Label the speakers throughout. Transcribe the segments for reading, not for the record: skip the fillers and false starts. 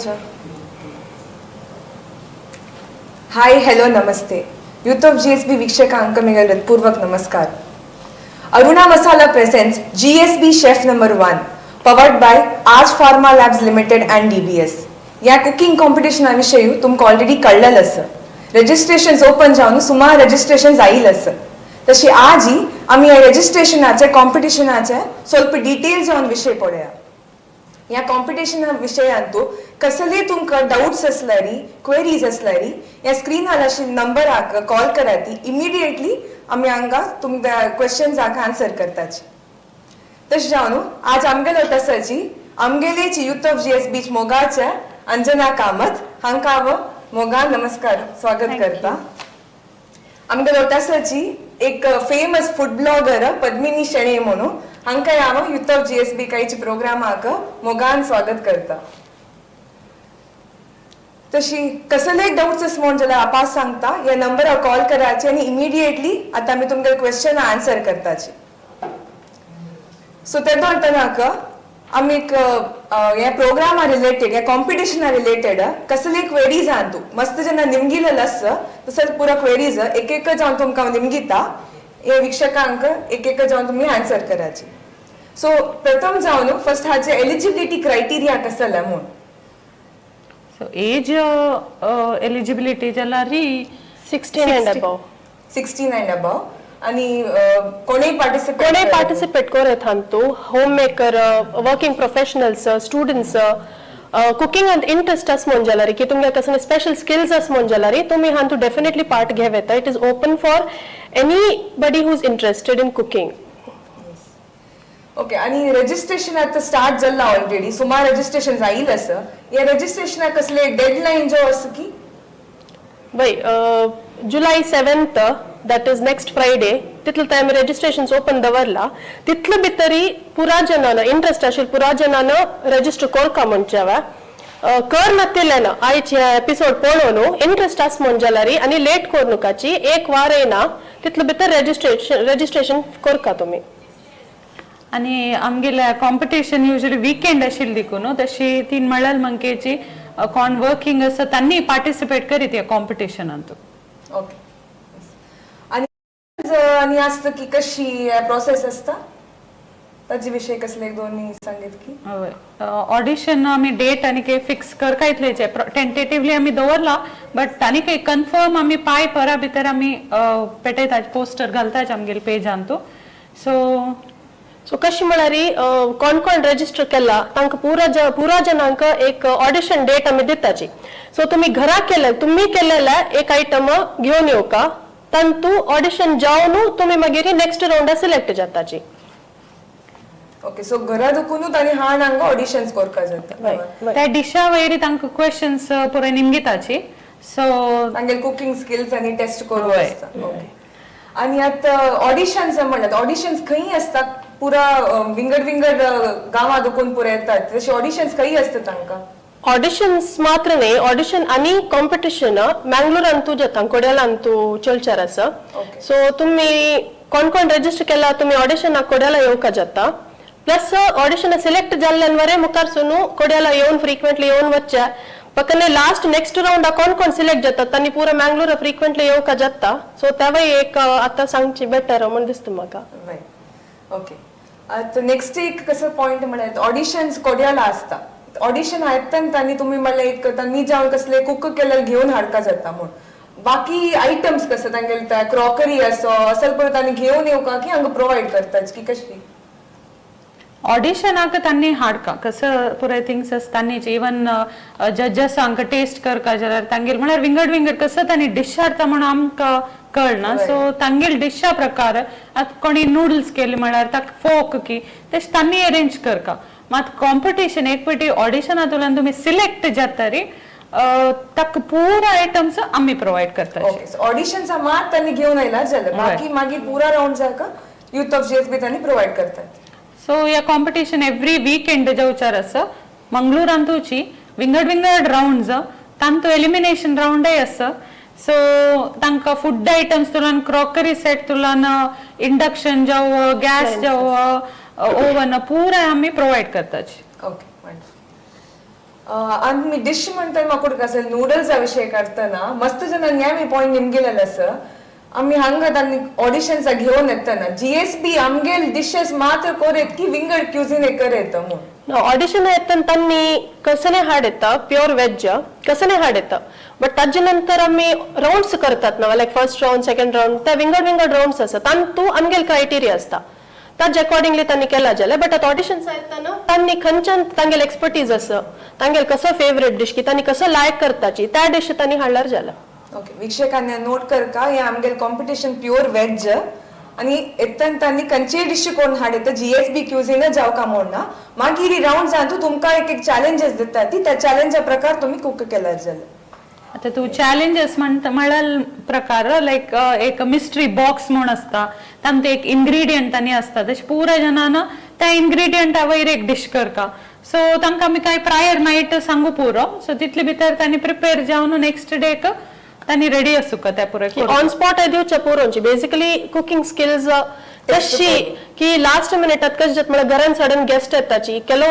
Speaker 1: છો? Hi hello नमस्ते youth of GSB वीक्षकांक मेगा हृदयपूर्वक नमस्कार. Aruna Masala presents GSB chef number 1 powered by Aaj pharma labs limited and DBS. या कुकिंग कॉम्पिटिशनाविषयी तुमकां ऑलरेडी कळलेलं आसा. रजिस्ट्रेशन ओपन जावन सुमार रजिस्ट्रेशन जाईल आसा. तशी आज ही आम्ही या रजिस्ट्रेशनाचे कॉम्पिटिशनाचे ಸ್ವಲ್ಪ डिटेल जावन विषय पळोवया. या कॉम्पिटिशन विशयांतू कसले तुमकां डाउट्स असल्यारी क्वेरीज असल्यारी या स्क्रीनार अशी नंबराक कॉल कराती इमिडिएटली आमी हांगा तुमच्या क्वेश्चन्साक आन्सर करताची. तशें जावन आज आमगेलो तसाची आमगेलेची यूथ ऑफ जीएसबी मोगाचे अंजना कामत हांकां हांव मोगा नमस्कार स्वागत करता. आमगेलो तसाची एक फेमस फूड ब्लॉगर पद्मिनी शेणे म्हणून हांकां हांव यूथ ऑफ जीएसबी कांयच्या प्रोग्रामाक मोगान स्वागत करता. तशी कसले डाउट्स आसा म्हण जाल्यार आपा सांगता या नंबरार कॉल कराची आनी इमिडिएटली आतां आमी तुमगे क्वेश्चन आन्सर करताची. सो ते दोळटनाक आमी एक या प्रोग्रामा रिलेटेड या कॉम्पिटिशना रिलेटेड कसले क्वेरीज आहा तू मस्त जेन्ना निमगिलेलो आसा तसोच पुरो क्वेरीज एक एक जावन तुमकां निमगिता हे वीक्षकांक एक एक जावन तुम्ही आन्सर कराची. सो प्रथम जावन फर्स्ट हाचे एलिजिबिलिटी क्रायटेरिया कसला म्हूण.
Speaker 2: सो एज एलिजिबिलिटी जाल्यार
Speaker 3: 16 and above.
Speaker 1: 16 and above आणि कोणी
Speaker 3: पार्टिसिपेट करत हांतू home maker working professionals students cooking and interest आस म्हण जाल्यार की तुमगे कसले स्पेशल स्किल्स आस म्हण जाल्यार तुमी हांतू डेफिनेटली पार्ट घेव येता. It is open for anybody who is interested in cooking.
Speaker 1: Okay आणि रजिस्ट्रेशन आता स्टार्ट जाला ऑलरेडी सुमार रजिस्ट्रेशन जाईल असं. या रजिस्ट्रेशनाक कसले डेडलाईन जो असं की
Speaker 3: वय जुलै 7th that is next Friday title time registration open दवरला. तितले भितरी पुरा जनानं इंटरेस्ट आशिल्ले पुरा जनानं रजिस्टर करका म्हणचेवा कर नातिल्यान आयचे एपिसोड पळोवन इंटरेस्ट आस म्हण जाल्यार आनी लेट करूनकाची एक वार येना तितले भितर रजिस्ट्रेशन करका तुमी.
Speaker 2: आणि आमगेल्या कॉम्पिटिशन युजली वीकेंड आशिल्ली देखून तशी तीन म्हणल्यार मंकेची कोण वर्किंग आसा त्यांनी पार्टिसिपेट करीत या कॉम्पिटिशनांत.
Speaker 1: ओके आणि असतं की कशी प्रोसेस असता ताजे विषय कसले एक दोन सांगित की
Speaker 2: ऑडिशन आम्ही डेट आणि काही फिक्स करता इतलेचे टेंटेटिवली आम्ही दवरला बट आनी काही कन्फर्म आम्ही पाय परा भितर आम्ही पेटयतात पोस्टर घालतात आमगेल पेजांतू.
Speaker 3: सो कशी म्हळ्यार कोण कोण रजिस्टर केला तांकां पुरा जनांक एक ऑडिशन डेट आमी दिताची. सो तुमी घरा केले तुम्ही केलेल्या एक आयटम घेवन येवका तंतू ऑडिशन जावन तुम्ही मागीर नेक्स्ट राउंड सिलेक्ट जाताची.
Speaker 1: ओके सो घरा दुखूनच आणि हाण हांगा ऑडिशन्स करका जाता.
Speaker 2: त्या डिशा वयरी तांकां क्वेश्चन्स पुरे निमगिताची. सो
Speaker 1: तांगेल कुकिंग स्किल्स आणि टेस्ट करू आसता. ओके आणि आता ऑडिशन्स म्हणल्यार ऑडिशन्स खंय असतात पुरा विंगड गांवां दुखून पुरे येतात तसे ऑडिशन्स खंय असतात तांकां.
Speaker 3: ऑडिशन्स मात्र नाही ऑडिशन आणि कॉम्पिटिशन मँगलोरांतू जाता कोड्यालांतू चलचार आसा. सो तुम्ही कोण कोण रजिस्टर केला तुम्ही ऑडिशनाक कोड्याला येवका जाता. प्लस ऑडिशन सिलेक्ट जाल्ल्यान वरे मुखार सुनू कोड्याला येवन फ्रिक्वेंटली येवन वच्चे पकने लास्ट नेक्स्ट राउंड कोण कोण सिलेक्ट जातात त्यांनी पुरा मँगलोर फ्रिक्वेंटली येवका जाता. सो त्यावेळी एक आता सांगची बेटर म्हण दिसता म्हाका.
Speaker 1: ओके आता नेक्स्ट एक कसं पॉइंट म्हळ्यार ऑडिशन्स कोड्याला असता. ऑडिशन आयकताना त्यांनी तुम्ही मला एक त्यांनी जावन कसले कुक केलेले घेऊन हाडका जाता म्हूण बाकी आयटम्स कसं तांगेले क्रॉकरी असो असल परत त्यांनी घेऊन येवका की हांगा प्रोवाइड करताच की कशी.
Speaker 2: ऑडिशनाक त्यांनी हाडका कसं पुरे थिंग्स असतानीच इवन जजेस हांकां टेस्ट करका जाल्यार तांगेल म्हळ्यार विंगड कसं त्यांनी डिश हाडता म्हणून आमकां कळना. सो तांगेल डिशा प्रकार आतां कोणी नूडल्स केले म्हळ्यार ताका फोक की तशें तांणी अरेंज करका. मात कॉम्पिटिशन एक फावटी ऑडिशनांतल्यान तुमी सिलेक्ट जातरी ताका पुरा आयटम्स आमी प्रोवाइड करतात.
Speaker 1: ऑडिशन्स मात त्यांनी घेऊन आयला जाल्यार बाकी मागीर पुरा राउंड जाका यूथ ऑफ जीएसबी त्यांनी प्रोवाइड करतात.
Speaker 2: सो या कॉम्पिटिशन एव्हरी वीकेंड जावचार आसा मंगळूरांतूची विंगड राउंड्स तांतू एलिमिनेशन राउंडय आसा. सो तांकां फूड आयटम्स तुलान क्रॉकरी सेट तुलान इंडक्शन जावं गॅस जावं ओवन पूरा आमी प्रोवाइड करताची.
Speaker 1: Okay wonderful. आणि आता ऑडिशन्स कोड्याला असता ऑडिशन आयकताना त्यांनी तुम्ही मला एक त्यांनी जावन कसले कुक केलेले घेऊन हाडका जाता. सो आम्ही डिश म्हणता म्हाका कसं नूडल्सा विषय करताना मस्त जणांनी आम्ही पॉइंट निमगेलेलं असं आम्ही हंग त्यांनी ऑडिशन्स घेऊन येताना GSB आमगेल डिशेस मात्र कोरेत की विंगड क्युझिन करेत म्हणून
Speaker 3: ऑडिशन येतं त्यांनी कसने हाड येतं प्युअर वेज कसने हाड येतं बट ताजे नंतर आम्ही राउंड्स करतात ना like first round second round त्या विंगड विंगड राउंड्स असतात तांतू आमगेल क्रायटेरिया असता ताजे अकॉर्डिंगली त्यांनी केला जाले बट आता ऑडिशन्स येताना त्यांनी खंयच्यान तांगेल एक्सपर्टीज असं तांगेल कसं फेवरेट डिश की त्यांनी कसं लायक करताची त्या डिश त्यांनी हाडल्यार जालें
Speaker 1: ओके वीक्षकांनी नोट करका हे आमगेल कॉम्पिटिशन प्युअर वेज आणि एतन त्यांनी खंयची डिश कोण हाडे तर GSB क्युझिन जावका म्हणना मागीर ही राउंड जातू तुमका एक चॅलेंजेस दिता ती त्या चॅलेंजा प्रकार तुम्ही कुक केल्यार जाले
Speaker 2: आता तू चॅलेंजेस म्हणाल प्रकार लाईक एक मिस्ट्री बॉक्स म्हणून असता तांते एक इन्ग्रेडियंट तांनी असता तशें पुऱ्या जनानं त्या इन्ग्रेडियंटा वयर एक डिश करका सो तांकां आमी काय प्रायर नाईट सांगू पुरो सो तितले भितर तांणी प्रिपेअर जावन नेक्स्ट डे तांणी रेडी असू का त्या पुरे
Speaker 3: ऑन स्पॉट दिवचे पुरोंची बेसिकली कुकिंग स्किल्स तशी की लास्ट मिनिटात कशी जात म्हणजे घरान सडन गेस्ट येताची केलो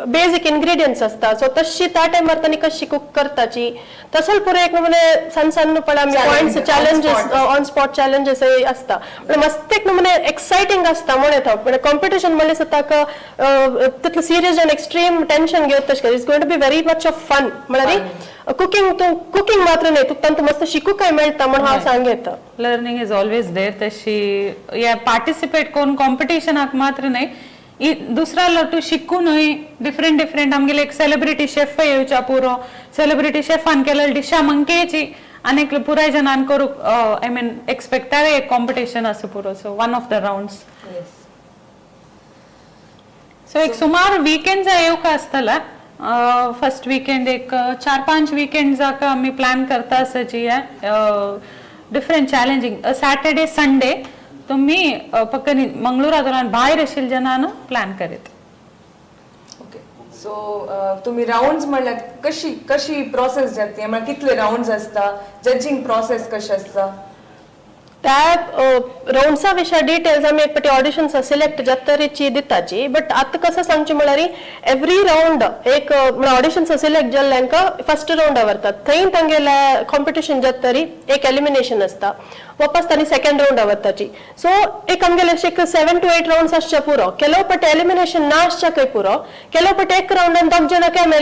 Speaker 3: बेसिक इन्ग्रेडियंट्स असता सो तशी त्या टायमार तांणी कशी कुक करताची तसल पुरे एक म्हणजे सन सन्नपणा points challenges on spot challenges असता म्हणजे मस्त एक म्हणजे एक्साइटिंग असता म्हणून येता म्हणजे कॉम्पिटिशन म्हणजे ताका तितलं सिरियस आणि एक्स्ट्रीम टेन्शन घेत तशें it's going to be very much of fun म्हणजे कुकिंग मात्र नाही तू मस्त शिकू काय मेळटा म्हणून हांव सांगेता
Speaker 2: लर्निंग इज ऑलवेज देर तशी या पार्टिसिपेट करून कॉम्पिटिशनाक मात्र नाही दुसरा लटू शिकूनय डिफरंट आमगेले एक सेलिब्रिटी शेफ येवच्या पुरो सेलिब्रिटी शेफान केलेली डिशा मंकेची अनेक पुराय जनान करू आय मीन एक्सपेक्ट एक कॉम्पिटिशन असं पुरो so one of the rounds so एक सुमार वीकेंड येवका आसतला फर्स्ट वीकेंड एक 4-5 वीकेंड जाका आम्ही प्लॅन करता आसाची डिफरंट चॅलेंजिंग सॅटर्डे संडे तुम्ही पक्कन मंगळुरातून भायर आशिल्ल्या जनानं प्लॅन करीत
Speaker 1: ओके सो तुम्ही राउंड्स म्हणल्यार कशी प्रोसेस जातली म्हणजे कितले राउंड्स असता जजिंग प्रोसेस कशी असता
Speaker 3: त्या राउंड्सा विषय डिटेल्स आम्ही एक पटी ऑडिशन्स सिलेक्ट जातरीची दिताची बट आता कसं सांगचे म्हळ्यार एव्हरी राउंड एक ऑडिशन्स सिलेक्ट जाल्ल्यांका फर्स्ट राउंड आवरतात थंय तांगेले कॉम्पिटिशन जातरी एक एलिमिनेशन असता वापस तांणी सेकंड राउंड आवरताची सो एक आमगेले 7 to 8 राउंड्स आसचे पुरो केलो पटी एलिमिनेशन ना आसचे काय पुरो केलो पटी एक राउंडान दोग जण काय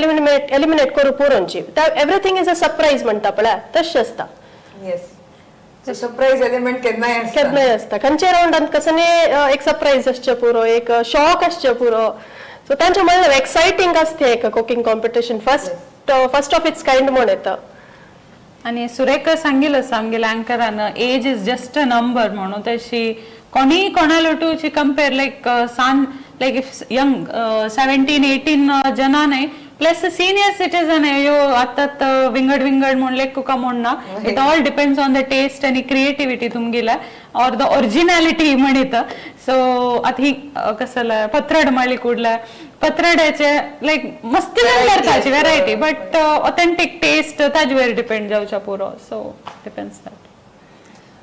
Speaker 3: एलिमिनेट करू पुरोंची एव्हरीथिंग इज अ सरप्राईज म्हणटा पळय तशें असता
Speaker 1: येस सरप्राईज एलिमेंट केन्नाय
Speaker 3: असता खंयच्या राउंडान कसं एक सरप्राईज आसचे पुरो एक शॉक आसचे पुरो सो तांचे म्हणल्यार एक्साइटिंग असते एक cooking competition first of its kind म्हणून येतं
Speaker 2: आणि सुरेख सांगितलं आमगेल्या अँकरानं age is just a number म्हणून तशी कोणाला टूची compare like like if young 17-18 जना नाही प्लस सिनियर सिटीजन आहे यो आता विंगड म्हणले कुका म्हणना it all depends on the taste आणि क्रिएटिव्हिटी तुमगेला और द ओरिजिनॅलिटी म्हणित सो आता ही कसं पत्रड मळी कुडला पत्रड्याचे लाईक मस्ती करताची व्हेरायटी बट ऑथेंटिक टेस्ट ताजेवर डिपेंड जावच्या पुरो सो डिपेंड्स दॅट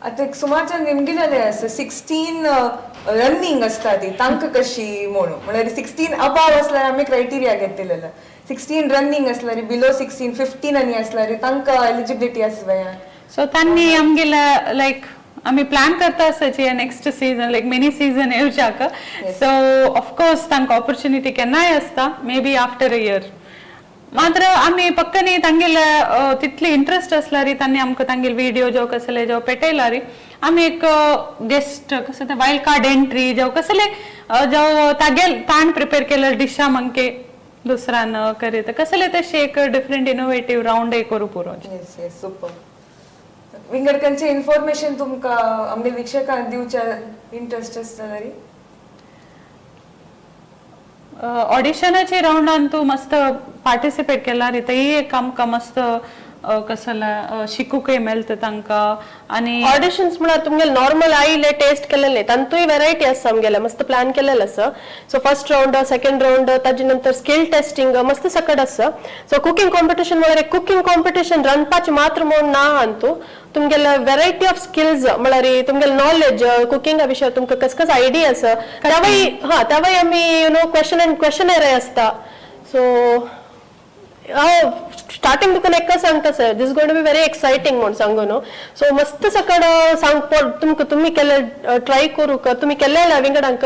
Speaker 1: आता एक सुमारच्या निमगिलेले असं 16 रनिंग असता ती तांक कशी म्हणून म्हणजे 16 अबाव असल्यार आम्ही क्रायटेरिया घेतलेलं 16 रनिंग असल्यारी बिलो 16 15 आणि असल्यारी तांकां एलिजिबिलिटी आसवया
Speaker 2: सो तांणी आमगेला लाईक आम्ही प्लॅन करता आसाची next season like mini season येवच्याक सो ऑफकोर्स तांकां ऑपॉर्च्युनिटी केन्नाय आसता may be after a year मात्र आम्ही पक्कनी तांगेले तितली इंटरेस्ट असल्यारी तांणी आमकां तांगेले व्हिडिओ जो कसले जो पेटयलारी आम्ही एक गेस्ट कसं ते वायल्ड कार्ड एंट्री जो कसले जो ताण प्रिपेअर केलेले डिशा मंके दुसऱ्यान करीत कसले तशे एक डिफरंट इनोव्हेटिव्ह राउंड करू पुरो
Speaker 1: येस येस सुपर विंगडकांचे इन्फॉर्मेशन तुमकां आमगे वीक्षकांक दिवच्या इंटरेस्ट आसता तरी
Speaker 2: ऑडिशनाचे राउंडान तू मस्त पार्टिसिपेट केला रे तेही एक आमकां मस्त कसला शिकूकय मेळता तांकां आणि
Speaker 3: ऑडिशन्स म्हळ्यार तुमगेले नॉर्मल आयले टेस्ट केलेले तांतूय व्हेरायटी आसा आमगेले मस्त प्लॅन केलेले आसा so first round second round ताजे नंतर स्किल टेस्टिंग मस्त सकट आसा सो कुकिंग कॉम्पिटिशन म्हळ्यार कुकिंग कॉम्पिटिशन रांदपाचे मात्र म्हणून ना हांतू तुमगेले व्हेरायटी ऑफ स्किल्स म्हळ्यार तुमगेले नॉलेज कुकिंगा विशय तुमकां कसकस आयडिया आसा त्यावेळी आमी क्वेश्चन एंड क्वेश्चनर आसता सो स्टार्टिंग तुका एका सांगता sir this going to be very exciting म्हणून सांगू न्हू सो मस्त सकड सांग तुमकां तुम्ही केले ट्राय करू का तुम्ही केलेल्या विंगडांक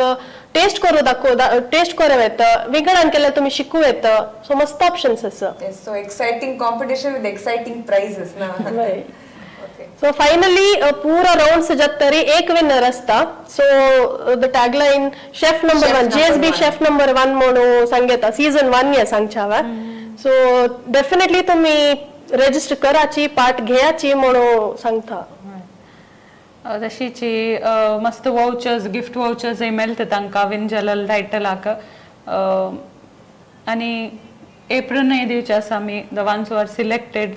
Speaker 3: टेस्ट करू दाखव टेस्ट करू येता विंगडांक केल्या तुम्ही शिकू येता सो मस्त ऑप्शन्स आसा
Speaker 1: Yes, so exciting competition with exciting prizes na. Okay.
Speaker 3: So finally पूरा राउंड जातरी एक विनर असता so the tagline chef number
Speaker 1: Chef
Speaker 3: one
Speaker 1: number
Speaker 3: GSB
Speaker 1: one.
Speaker 3: Chef number one म्हणून सांगता सीझन 1 या सांगच्यावा सो डेफिनेटली तुम्ही register कराची part घेयाची म्हणून सांगता
Speaker 2: तशीची मस्त वाउचर्स गिफ्ट वाउचर्स मेळटा तांकां विन जालेल्या टायटलाक आनी एप्रिलूय दिवचे आसा आमी the ones who are selected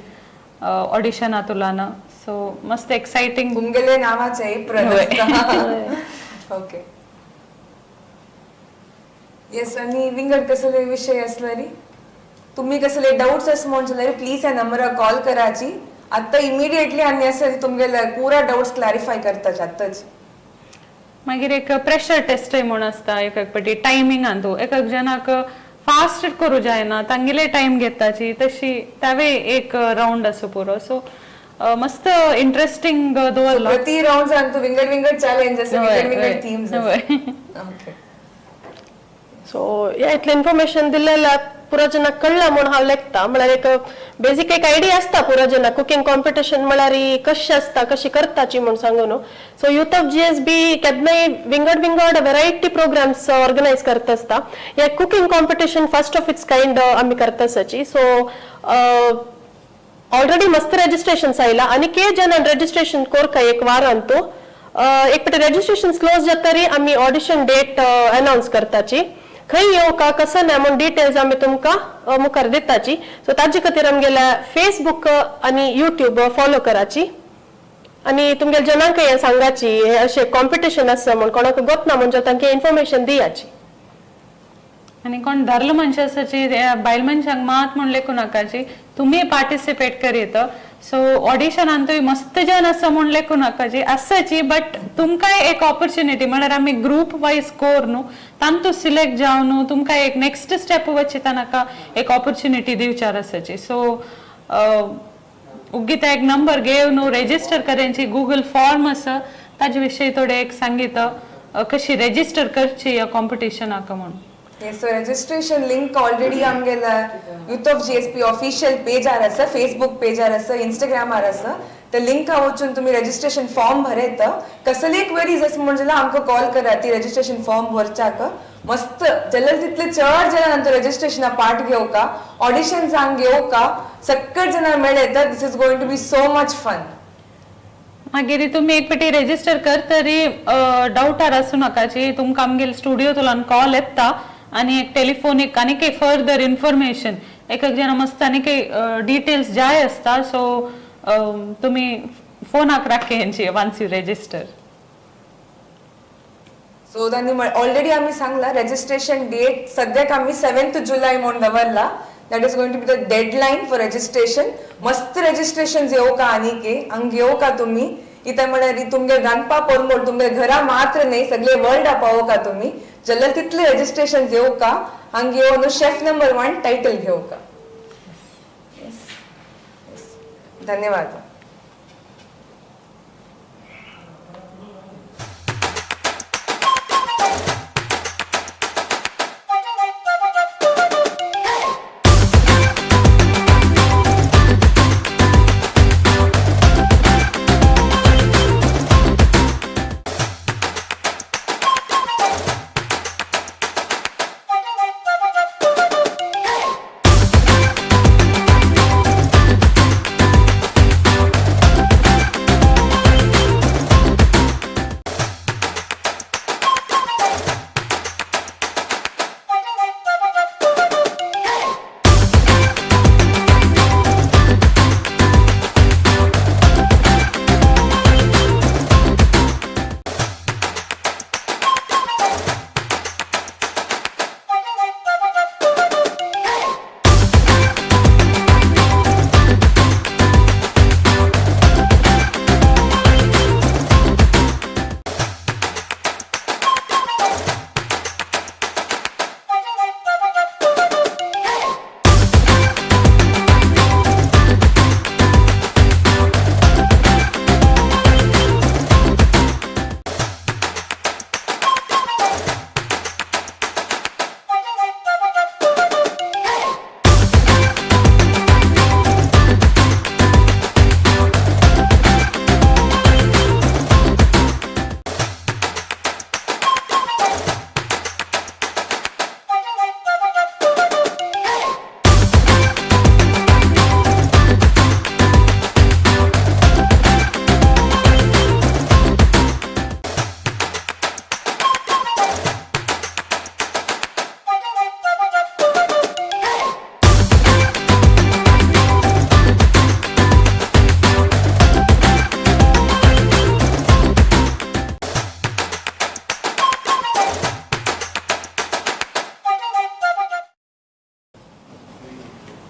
Speaker 2: ऑडिशनांतुल्यान सो मस्त एक्सायटींग
Speaker 1: तुमगेले नावाचे एप्रिल ओके येस आणि विंगड कसले विषय असणारी तुम्ही कसले डाउट्स आस म्हणल्यार प्लीज ह्या नंबरार कॉल कराची आता इमिडिएटली आनी असे तुमगेले पुरा डाउट्स क्लॅरिफाय करताच आताच
Speaker 2: मागीर एक प्रेशर टेस्ट म्हूण आसता एक पाटी टायमिंगान तूं एक जनाक फास्ट करूं जायना तांगेले टायम घेताची तशी त्यावे एक राउंड आसा पुरो सो मस्त इंटरेस्टिंग दवरलो
Speaker 1: प्रति राउंड सांगतो विंगड विंगड चॅलेंज असे विंगड विंगड थीम्स ओके
Speaker 3: सो या इतले इन्फॉर्मेशन दिलेल्या पुरा जनाक कळला म्हणून हांव लेखता म्हळ्यार एक बेसिक एक आयडिया आसता पुरा जनाक कुकिंग कॉम्पिटिशन म्हळ्यार कशी आसता कशी करताची म्हणून सांगू न्हू सो यूथ ऑफ जीएसबी केन्नाय विंगड विंगड व्हेरायटी प्रोग्राम्स ऑर्गनायज करता आसता हे cooking competition first of its kind आमी करता आसाची सो ऑलरेडी मस्त रजिस्ट्रेशन्स आयला आनी के जनान रजिस्ट्रेशन कोरका एक वारान तो एक पटी रजिस्ट्रेशन क्लोज जातरी आमी ऑडिशन डेट अनाउन्स करताची खंय येऊ का कसं नाही म्हणून डिटेल्स आम्ही तुमका मुखार दिताची सो ताजे खातीर आमगेल्या फेसबुक आणि युट्यूब फॉलो कराची आणि तुमगे जनांक हे सांगाची हे असे कॉम्पिटिशन आसा म्हणून कोणाक गोतना म्हणजे तांकां इन्फॉर्मेशन दियाची
Speaker 2: आणि कोण धरलं मनशां आसाची बायल मनशांक मात म्हूण लेखू नाकाची तुम्ही पार्टिसिपेट करीत सो ऑडिशनांतूय मस्त जन आसा म्हूण लेखू नाकाची आसाची बट तुमकां एक ऑपॉर्च्युनिटी म्हळ्यार आमी ग्रुप वायज कोर न्हू तांतूं सिलेक्ट जावन न्हू तुमकां एक नेक्स्ट स्टेप वचता नाका एक ऑपॉर्च्युनिटी दिवचार आसाची सो उगीत एक नंबर घेव न्हू रेजिस्टर करची गूगल फॉर्म आसा ताजे विशयी थोडे एक सांगित कशी रेजिस्टर करची ह्या कॉम्पिटिशनाक म्हणून
Speaker 1: Yes, so registration link already आमगेला Youth of GSP official page आर आसा Facebook page आर आसा Instagram आर आसा त्या लिंक वचून तुम्ही रजिस्ट्रेशन फॉर्म भरयत कसले क्वेरीज आसा म्हणजे आमकां कॉल करा ती रजिस्ट्रेशन फॉर्म भरच्याक मस्त जाल्यार तितले चड जणांचो रजिस्ट्रेशना पार्ट घेवका ऑडिशन जांक घेवका सक्कट जणां मेळयता this is going to be so much fun
Speaker 2: मागीर तुम्ही एक पेटी रेजिस्टर करतरी डाउटार आसू नकाची तुमकां आमगेले स्टुडियोतल्यान कॉल येता आणि एक टेलिफोनिक आणि काही फर्दर इन्फॉर्मेशन एक एक जण मस्त आणि काही डिटेल्स जाय असता सो तुम्ही फोनाक राखेंची वन्स यू रेजिस्टर
Speaker 1: सो तांणी ऑलरेडी आम्ही सांगला रजिस्ट्रेशन डेट सद्याक आम्ही 7th जुलै म्हणून दवरला that is going to be the deadline for registration मस्त रजिस्ट्रेशन येवका आनीके हांग येवका तुम्ही इथं म्हळ्यार तुमगे गणपा पोरमोड तुमगे घरा मात्र नाही सगळे वर्ल्ड पावोका तुम्ही जाल्यार तितले रजिस्ट्रेशन येवका हांग येवन शेफ नंबर 1 टायटल घेवका धन्यवाद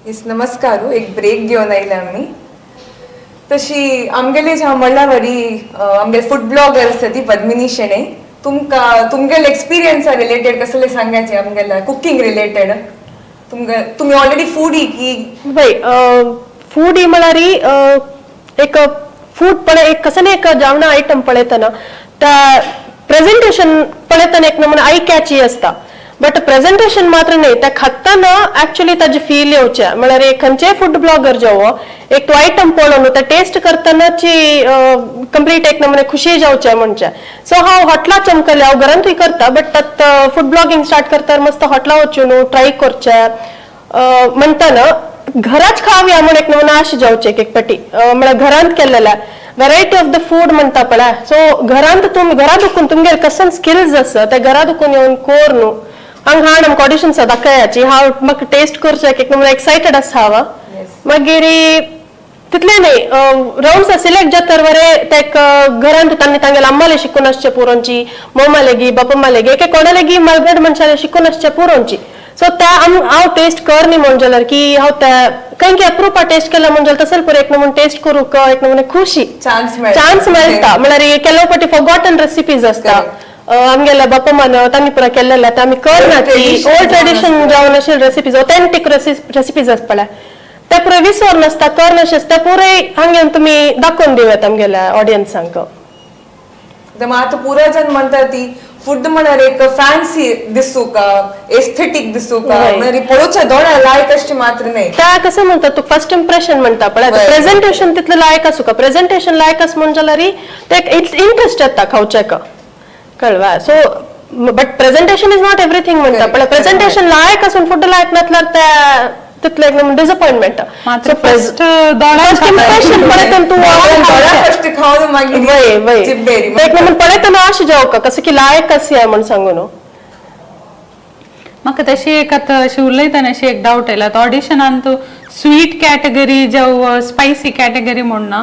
Speaker 1: येस नमस्कार एक ब्रेक घेवन आयले आमी तशी आमगेली ज्या म्हणल्यार आमगे फूड ब्लॉगर आसा ती पद्मिनी शेणे तुमगेल एक्सपिरियन्सा रिलेटेड कसले सांगायचे आमगेला कुकिंग रिलेटेड तुम्ही ऑलरेडी फूडी की
Speaker 3: वय फूड म्हळ्यार एक फूड पळय एक कसं एक जेवणा आयटम पळयतना त्या प्रेझेंटेशन पळयतना एक नमुना आय कॅची असता बट प्रेझेंटेशन मात्र नाही त्या खाताना ऍक्च्युअली ताजी फील येवचे म्हळ्यार एक खंयचेय फूड ब्लॉगर जेवो एक तो आयटम पळोवन त्या टेस्ट करतनाची कंप्लीट एक नमुने खुशी जावचे म्हणचे सो हांव हॉटला चमकले हांव घरांतूय करता बट तात फूड ब्लॉगिंग स्टार्ट करता मस्त हॉटला वचून ट्राय करचे म्हणताना घराच खावया म्हणून एक नमुना अशी जावचे एक पाटी म्हळ्यार घरांत केलेल्या व्हरायटी ऑफ द फूड म्हणता पळय सो घरांत तुम्ही घरा दुखून तुमगेर कसं स्किल्स आसा ते घरा दुखून येवन कोर न्हू हांग हाड आमकां ऑडिशन्स दाखयाची हांव म्हाका टेस्ट करचें एक नंबर एक्सायटेड आसा हांव मागीर तितलें न्ही राउंड्स सिलेक्ट जाता वरे ते घरांत तांणी तांगेले अम्माले शिकून आसचे पुरोंची मोमा लेगी बापम्मा लेगी एक कोणा लेगी मलगड मनशाले शिकून आसचे पुरोंची सो त्या हांव टेस्ट करनी म्हण जाल्यार की हांव त्या खंय अप्रुपा टेस्ट केला म्हणजे तसं पुरो एक नमुने टेस्ट करूंक एक नमुने खुशी चान्स मेळटा म्हळ्यार केलो फावटी फॉरगॉटन रेसिपीज आसता आमगेल्या बापमान तांणी पुरा केल्लेले आमी करना ती ओल्ड ट्रेडिशन जावन आशिल्ली रेसिपीज ऑथेंटीक रेसिपीज आसता पळय ते पुरे विसर नासता कर नासता ते पुरे हांगेन तुमी दाखोवन दिवयात आमगेल्या ऑडियन्सांक
Speaker 1: आता पुरो जन म्हणटा ती फूड म्हळ्यार एक फॅन्सी दिसू का एस्थेटिक दिसू का म्हणजे पळोवच्या दोळ्या लायक अशी मात्र नाही
Speaker 3: त्या कसं म्हणतात तू फर्स्ट इम्प्रेशन म्हणता पळय प्रेझेंटेशन तितलं लायक आसू का प्रेझेंटेशन लायक आस म्हणजे जाल्यार ते इंटरेस्ट येता खावच्याक कळवा so but presentation is not everything म्हणता पण प्रेझेंटेशन लायक असून फूड लायक नसल्यार त्या तितले एकदम डिसअपॉइंटमेंट
Speaker 2: फर्स्ट
Speaker 3: इम्प्रेशन पळयतना तू
Speaker 1: फर्स्ट खावन मागीर
Speaker 3: एक नंबर पळयतना अशें जावं का कसं की लायक अशी म्हण सांगून
Speaker 2: म्हाका तशी एक आतां अशी उलयतना अशी एक डावट आयला ऑडिशनान तूं स्वीट कॅटेगरी जावं स्पायसी कॅटेगरी म्हणना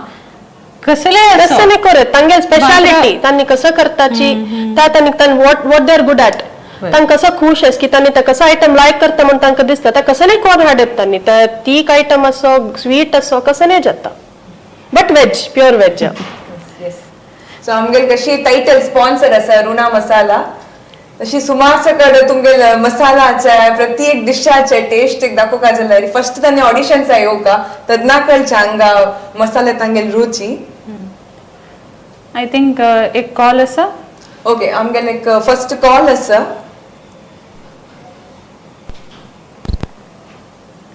Speaker 2: कसले
Speaker 3: तसं नाही करत तांगे स्पेशालिटी त्यांनी कसं करताची त्या त्यांनी what they are good at तांकां कसं खुश आस की त्यांनी कसं आयटम लायक करता म्हणून तांकां दिसता त्या कसं नाही कोण हाडत त्यांनी त्या तीक आयटम असो स्वीट असो कसं नाही जाता but veg pure veg
Speaker 1: so आमगेल कशी टायटल स्पॉन्सर आसा रुना मसाला तशी सुमार सकड तुमगेल मसालाचे प्रत्येक डिशाचे टेस्ट एक दाखोवका जाल्यार फर्स्ट तांणी ऑडिशन्स येवका तदनाकलच्या हांगा मसाले तांगेल रुची
Speaker 2: आय थिंक एक कॉल आसा
Speaker 1: ओके आमगेल एक फर्स्ट कॉल आसा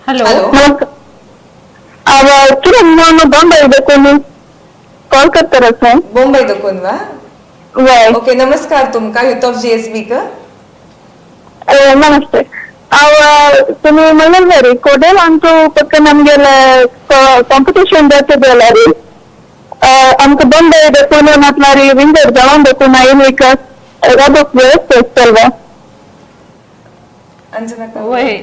Speaker 2: हॅलो
Speaker 4: कॉल करता सर
Speaker 1: बॉम्बे देखून वा
Speaker 4: वय
Speaker 1: ओके नमस्कार तुमका युथ ऑफ जीएसबी का
Speaker 4: नमस्ते तुम्ही म्हणून जरी कोडेल आमचो फक्त नमगेले कॉम्पिटिशन जाते जाल्यार आमकां बॉम्बे देखून म्हटल्यार विंगर जावन देखून आयन एक राबोक व्यवस्था चलवा
Speaker 2: वय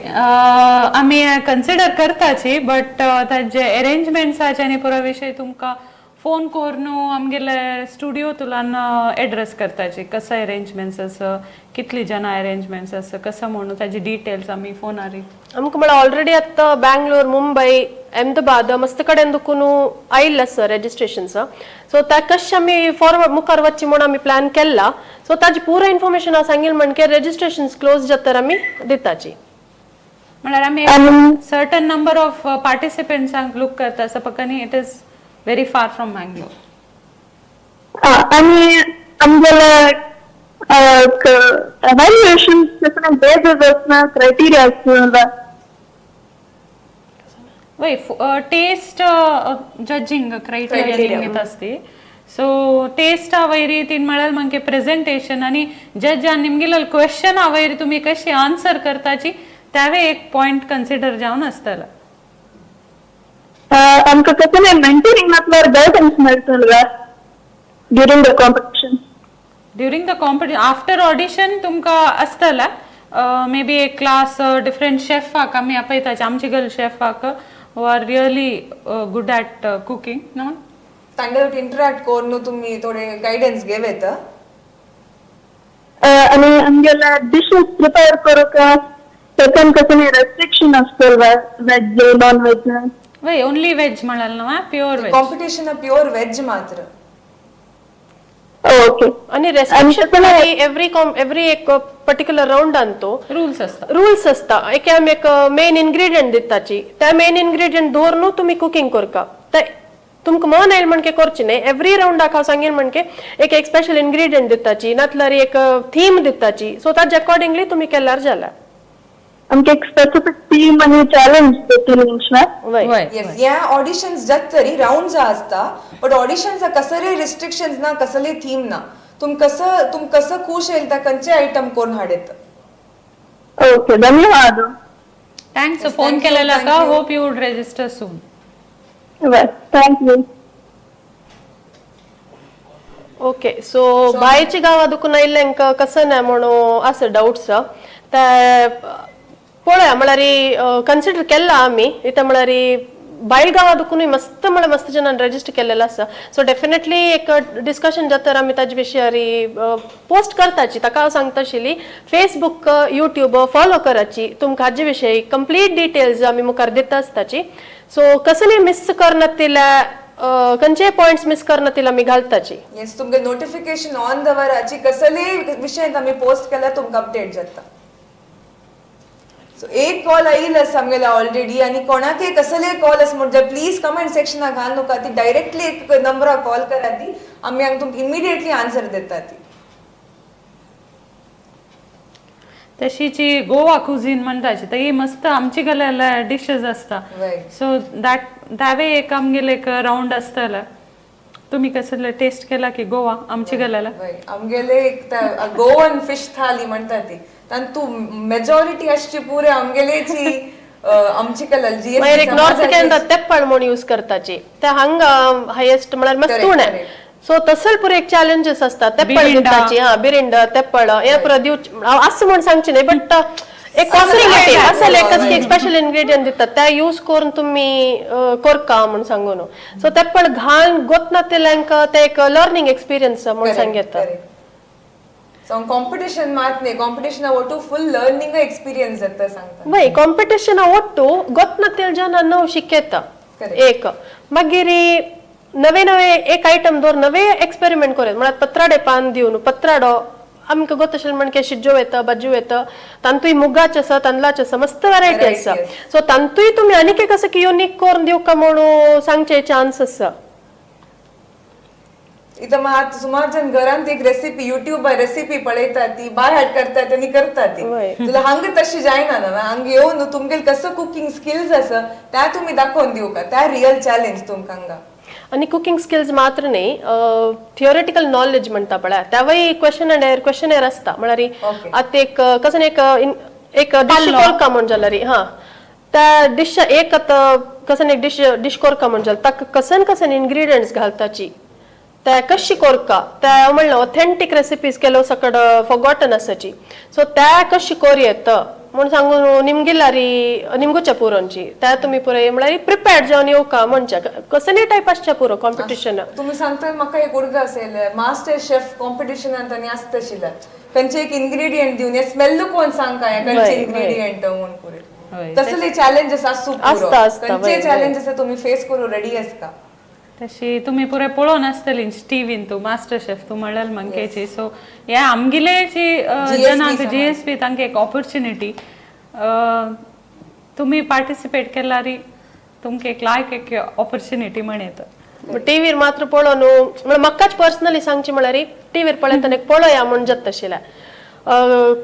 Speaker 2: आमी कन्सिडर करताची बट ताजे अरेंजमेंट्साचे आनी पुरा विषय तुमकां फोन करून आमगेले स्टुडिओ तुलान एड्रेस करताची कसं अरेंजमेंट्स आसा कितली जाणां अरेंजमेंट्स आसा कसं म्हणून ताजी डिटेल्स आमी फोनार
Speaker 3: आमकां म्हळ्यार ऑलरेडी आतां बँगलोर मुंबई अहमदाबाद मस्त कडेन दुखून आयिल्ले आसा रेजिस्ट्रेशन्स सो त्या कशें आमी फॉरवर्ड मुखार वचची म्हणून आमी प्लॅन केला सो ताजी पुरो इन्फॉर्मेशन हांव सांगिल्लें म्हणजे रेजिस्ट्रेशन्स क्लोज जाता आमी दिताची
Speaker 2: म्हळ्यार आमी सर्टन नंबर ऑफ पार्टिसिपेंट्सांक लूक करता सपकनी it is very far from Bangalore.
Speaker 4: आणि आमगेले evaluation different bases असना criteria असना
Speaker 2: वय टेस्ट जजिंग क्रायटेरिया घेत असते सो टेस्ट वयरी तीन म्हळ्यार मागीर प्रेझेंटेशन आणि जजान निमगेलो क्वेश्चन वयरी तुम्ही कशी आन्सर करताची त्यावे एक पॉइंट कन्सिडर जावन आसतला
Speaker 4: आमकां कसले मेंटरिंग म्हटल्यार गायडन्स मेळटलो during the competition
Speaker 2: during the competition after audition तुमकां आसतला मे बी एक क्लास डिफरंट शेफाक आमी आपयताचे आमचे गर्ल शेफाक who are really good at cooking no
Speaker 1: तांगेर इंटरॅक्ट करून तुम्ही थोडे गायडन्स घेवेत
Speaker 4: आणि आमगेले डिशेस प्रिपेअर करूक सेकंड कसं रेस्ट्रिक्शन असतील वेज नॉन वेज
Speaker 2: वय ओनली वेज म्हणाल ना pure veg
Speaker 1: competition pure veg मात्र
Speaker 4: ओके
Speaker 3: आणि रेस्ट्रिक्शन एव्हरी एक पर्टिक्युलर राउंड आणतो
Speaker 2: रूल्स असतात
Speaker 3: रूल्स असता एक आमी एक मेन इन्ग्रेडियंट दिताची त्या मेन इन्ग्रेडियंट दवरून तुम्ही कुकिंग करका तुमकां मन येईल म्हणके करची न्ही एव्हरी राउंडाक हांव सांगेन म्हणके एक स्पेशल इन्ग्रेडियंट दिताची नातल्यार एक थीम दिताची सो ताजे अकॉर्डिंगली तुम्ही केल्यार जाला
Speaker 4: आमकां एक स्पेसिफिक टीम आणि चॅलेंज दितली ना
Speaker 2: वय
Speaker 1: येस या ऑडिशन्स जत तरी राउंड असता बट ऑडिशन्स कसले रिस्ट्रिक्शन्स ना कसले थीम ना तुम कसं खुश येईल त्या खंयचे आयटम कोण हाडयत
Speaker 4: ओके धन्यवाद
Speaker 2: thanks
Speaker 1: Yes,
Speaker 2: phone
Speaker 1: thank you,
Speaker 2: केलेला
Speaker 1: thank
Speaker 2: का
Speaker 1: you.
Speaker 2: Hope you would register soon
Speaker 4: thank you
Speaker 3: okay so बायच्या गांवा दुखून आयिल्ल्यांक कसं ना म्हणून आसा डाउट्स ते पळया म्हळ्यार कन्सिडर केला आमी इथं म्हळ्यार भायर गांवा दुखूनय मस्त जणांनी रजिस्टर केलेलं आसा सो डेफिनेटली एक डिस्कशन जाता आमी ताजे विशयार पोस्ट करताची ताका हांव सांगता आशिल्ली फेसबुक यूट्यूब फॉलो कराची तुमकां हाजे विशयी कंप्लीट डिटेल्स आमी मुखार दिता आसताची सो कसली मिस करनातिल्या खंयचे पॉइंट्स मिस करनातिल्या आमी घालताची
Speaker 1: येस तुमगे नोटिफिकेशन ऑन दवराची कसले विषय आम्ही पोस्ट केला तुमकां अपडेट जाता सो एक कॉल येईल आमगेला ऑलरेडी आणि कोणाके कसले कॉल आस म्हणजे प्लीज कमेंट सेक्शनाक घाल नका ती डायरेक्टली एक नंबरार कॉल करा ती आम्ही तुमकां इमिडिएटली आन्सर देता ती
Speaker 2: तशी जी गोवा कुझीन म्हणटाची ती मस्त आमची गल्याला डिशेस असता
Speaker 1: Right.
Speaker 2: सो दावे एक आमगेले एक राउंड आसतला तुम्ही कसले टेस्ट केला की गोवा आमची गल्याला
Speaker 1: आमगेले एक गोवन फिश थाली म्हणटा ती तू मेजॉरिटी अशी पुरे आमगेलेची आमची कलर जी
Speaker 3: मागीर एक नॉर्थ इंडियन तेप्पळ म्हणून यूज करताची त्या हांगा हायेस्ट म्हळ्यार मस्त
Speaker 1: Correct,
Speaker 3: उणे
Speaker 1: correct.
Speaker 3: सो तसल पुरे एक चॅलेंजेस असतात तेप्पळ
Speaker 2: बिरिंडा.
Speaker 3: दिताची हा बिरिंड तेप्पळ हे पुरे दिवच असं म्हणून सांगचे नाही बट एक कॉम्प्लिकेटेड असेल एक स्पेशल इन्ग्रेडियंट दितात त्या यूज करून तुम्ही करका म्हणून सांगून सो तेप्पळ घाल गोतना तेल्यांक ते एक लर्निंग एक्सपिरियन्स म्हणून सांगता
Speaker 1: ಕಾಂಪಿಟೇಷನ್ ಮಾತ್ನೆ ಕಾಂಪಿಟೇಷನ್ ಒಟ್ಟು ಫುಲ್ ಲರ್ನಿಂಗ್ ಎಕ್ಸ್ಪೀರಿಯನ್ಸ್ ಅಂತ सांगता
Speaker 3: वय कॉम्पिटिशन ಒಟ್ಟು ಗೊತ್ತನತ್ತಿಲ್ ಜನ ನಾವು शिकेत एक मागीर नवे एक आयटम दवर नवे एक्सपेरिमेंट करेत म्हळ्यार पत्राडे पान दिवन पत्राडो आमकां गोत अशें म्हणके शिज्जो येता बज्जू येता तांतूय मुगाचे आसा तांदळाचे आसा मस्त वरायटी आसा सो तांतूय तुमी आनीक एक असं की युनिक करून दिवका म्हणून सांगचे चान्स आसा
Speaker 1: इथं मग आता सुमार जण घरात एक रेसिपी युट्यूब रेसिपी पळयतात ती बाय हाड करतात आणि करतात ती तुला हांग तशी जायना ना हांग येऊन तुमगे कसं कुकिंग स्किल्स असं त्या तुम्ही दाखवून दिवू का त्या रियल चॅलेंज तुमकां
Speaker 3: आणि कुकिंग स्किल्स मात्र नाही थिओरिटिकल नॉलेज म्हणता पळय त्यावेळी क्वेश्चन असता म्हळ्यार आता एक कसं एक डिश कोरका म्हण जाल्यार हा त्या डिश एक आता कसं एक डिश कोरका म्हण जाल्यार ताका कसन इन्ग्रेडियंट्स घालताची त्या कशी कोरका त्या म्हणलं ऑथेंटिक रेसिपीज केलो सकड फॉरगॉटन आसाची सो त्या कशी कोर येत म्हणून सांगून निमगिलारी निमगुच्या पुरोंची त्या तुम्ही पुरे म्हळ्यार प्रिपेर्ड जावन येवका म्हणच्या कसले टायप आसच्या पुरो कॉम्पिटिशन
Speaker 1: तुम्ही सांगता म्हाका एक उर्ग असेल मास्टर शेफ कॉम्पिटिशनांत आनी आसता आशिल्लें खंयचे एक इन्ग्रेडियंट दिवन स्मेल कोण सांगता खंयचे इन्ग्रेडियंट म्हणून पुरे तसले चॅलेंजेस आसू खंयचे चॅलेंजेस तुम्ही फेस करू रेडी आसता
Speaker 2: तशी तुम्ही पुरे पळोवन आसतली टीव्हीन तू मास्टर शेफ तू म्हणल्यार मंकेची सो ह्या आमगेलेची जनांक जीएसपी तांकां एक ऑपॉर्च्युनिटी तुम्ही पार्टिसिपेट केल्यार तुमकां एक लायक एक ऑपॉर्च्युनिटी म्हणत
Speaker 3: टीव्हीर मात्र पळोवन म्हळ्यार म्हाकाच पर्सनली सांगची म्हळ्यार टीव्हीर पळयतना एक पळोया म्हण जाता आशिल्लें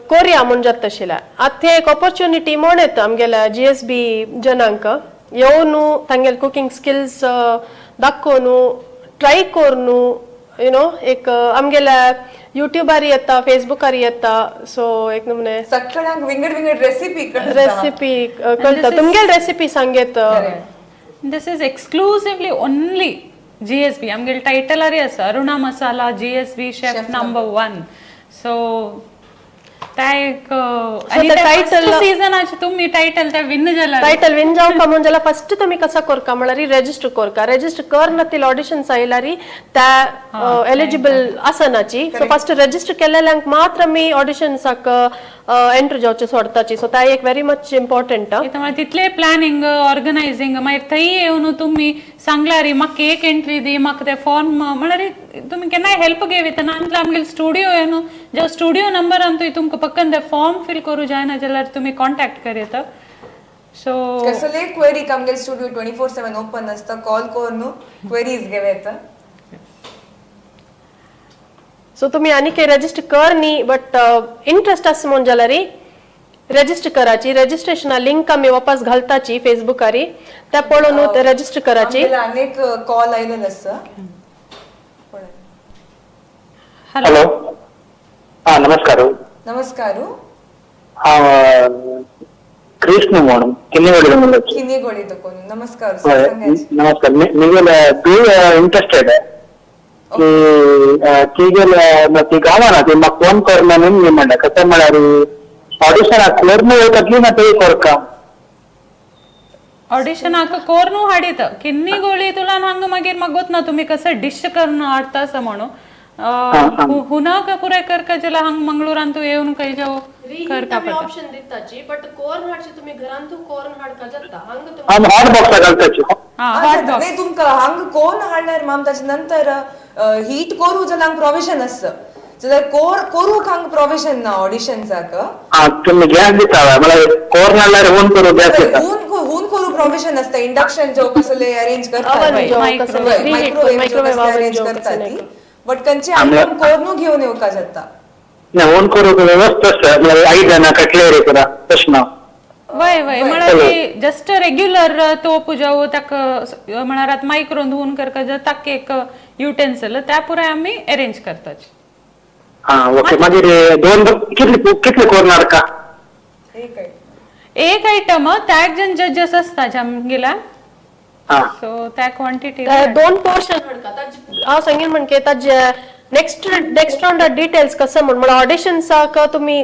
Speaker 3: कोरिया म्हण जाता आशिल्लें आतां एक ऑपॉर्च्युनिटी म्हण येता आमगेल्या जीएसबी जनांक येवन तांगेले कुकिंग स्किल्स दाखोवन ट्राय करून यु नो एक आमगेल्या युट्यूबार येता फेसबुकार येता सो एक नमुने
Speaker 1: सगळ्यांक विंगड रेसिपी
Speaker 3: कळटा तुमगेल रेसिपी सांगेत
Speaker 2: this is exclusively only GSB आमगेले टायटलारी आसा Aruna Masala GSB chef number 1 so तुम्ही टायटल त्या विन जाला
Speaker 3: टायटल विन जावका म्हणून जाल्यार फर्स्ट तुम्ही कसा करका म्हळ्यार रजिस्टर करनातील ऑडिशन्स आयल्यार त्या एलिजिबल आसनाची सो फर्स्ट रजिस्टर केलेल्यांक मात्र आमी ऑडिशन्साक एंटर जावचे सोडताची सो त्या एक व्हेरी मच इम्पॉर्टंट
Speaker 2: त्यामुळे तिथले प्लॅनिंग ऑर्गनायझिंग मागीर थंय येवन तुम्ही सांगल्यार म्हाका एक एंट्री दी म्हाका ते फॉर्म म्हळ्यार तुम्ही केन्नाय हेल्प घेवी तेन्ना आमगेलो स्टुडिओ येवन जो स्टुडिओ नंबरान तुमकां पक्कन ते फॉर्म फिल करू जायना जाल्यार तुम्ही कॉन्टॅक्ट करेत सो
Speaker 1: कसले क्वेरी आमगे स्टुडिओ 24/7 ओपन असता कॉल करून क्वेरीज घेवेत
Speaker 3: सो तुम्ही आनी काही रजिस्टर कर न्ही बट इंटरेस्ट आसा म्हण जाल्यार रजिस्टर कराची रजिस्ट्रेशना लिंक आमी वापस घालताची फेसबुकारी त्या पळोवन रजिस्टर कराची
Speaker 1: आमगेला अनेक कॉल आयलेले आसा
Speaker 2: हॅलो
Speaker 5: हॅलो हा नमस्कार
Speaker 1: नमस्कार
Speaker 5: कृष्ण म्हणून
Speaker 1: किनी गोळी तो कोण नमस्कार सर सांगायची
Speaker 5: नमस्कार निगेल तू इंटरेस्टेड की ती गावाना ती म्हाका फोन कर म्हणून मी म्हणटा कसं म्हळ्यार ऑडिशनाक क्लियर वयतली ना ते करका
Speaker 2: ऑडिशनाक कोरनू हाडीत किन्नी गोळी तुला हांगा मागीर म्हाका गोतना तुम्ही कसं डिश करून हाडतास म्हणून हुनाक पुराय करका जाल्यार हांगा मंगळुरान तू येवन खंय जावं करता पडटा
Speaker 3: ऑप्शन दिताची बट कोर्न हाडची तुम्ही घरांतू कोर्न हाडका जाता
Speaker 5: आम हॉट बॉक्स घालताची
Speaker 2: हॉट बॉक्स
Speaker 1: नाही तुमका हांग कोण हाडणार माम ताच्या नंतर हीट करू जाल्यार हांग प्रोविजन आसता जाल्यार करूक हांग प्रोविजन ना ऑडिशन्साक
Speaker 5: हा तुम्ही गॅस दिता म्हळ्यार कोर्न हाडल्यार होन करू गॅस दिता
Speaker 1: हून करू प्रोविजन आसता इंडक्शन जो कसले अरेंज करता
Speaker 3: मायक्रोवेव
Speaker 1: अरेंज करता ती बट खंयचे आयटम कोरनू घेवन येवका जाता
Speaker 5: नाही होन करू व्यवस्था म्हळ्यार 5 जाणां कटलेरी करा प्रश्न
Speaker 2: वय वय म्हळ्यार जस्ट रेग्युलर तोप जावं ताका म्हळ्यार आतां मायक्रो धुवन करता जाता ताका एक युटेन्सिल त्या पुराय आमी अरेंज करताच
Speaker 5: हा ओके मागीर दोन कितले कोर्न हाडका
Speaker 1: एक
Speaker 2: एक आयटम त्याक जन जजेस असता आमगेला
Speaker 5: हा
Speaker 2: सो त्या क्वांटिटी
Speaker 3: दोन पोर्शन हाडका हांव सांगेन म्हणजे ताजे नेक्स्ट राउंड डिटेल्स कसं म्हण ऑडिशन्साक तुम्ही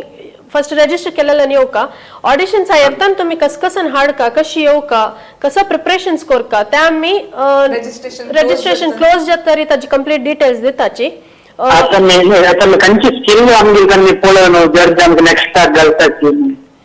Speaker 3: फर्स्ट रजिस्टर केलेलं येवका ऑडिशन्स येताना तुम्ही कसं हाडका कशी येवका कसं प्रिपरेशन्स करका त्या आमी रजिस्ट्रेशन क्लोज जातरी ताजी कंप्लीट डिटेल्स दिताची
Speaker 5: आता खंयची स्किल आमगे पळोवन जर आमकां नेक्स्ट स्टार्ट घालताची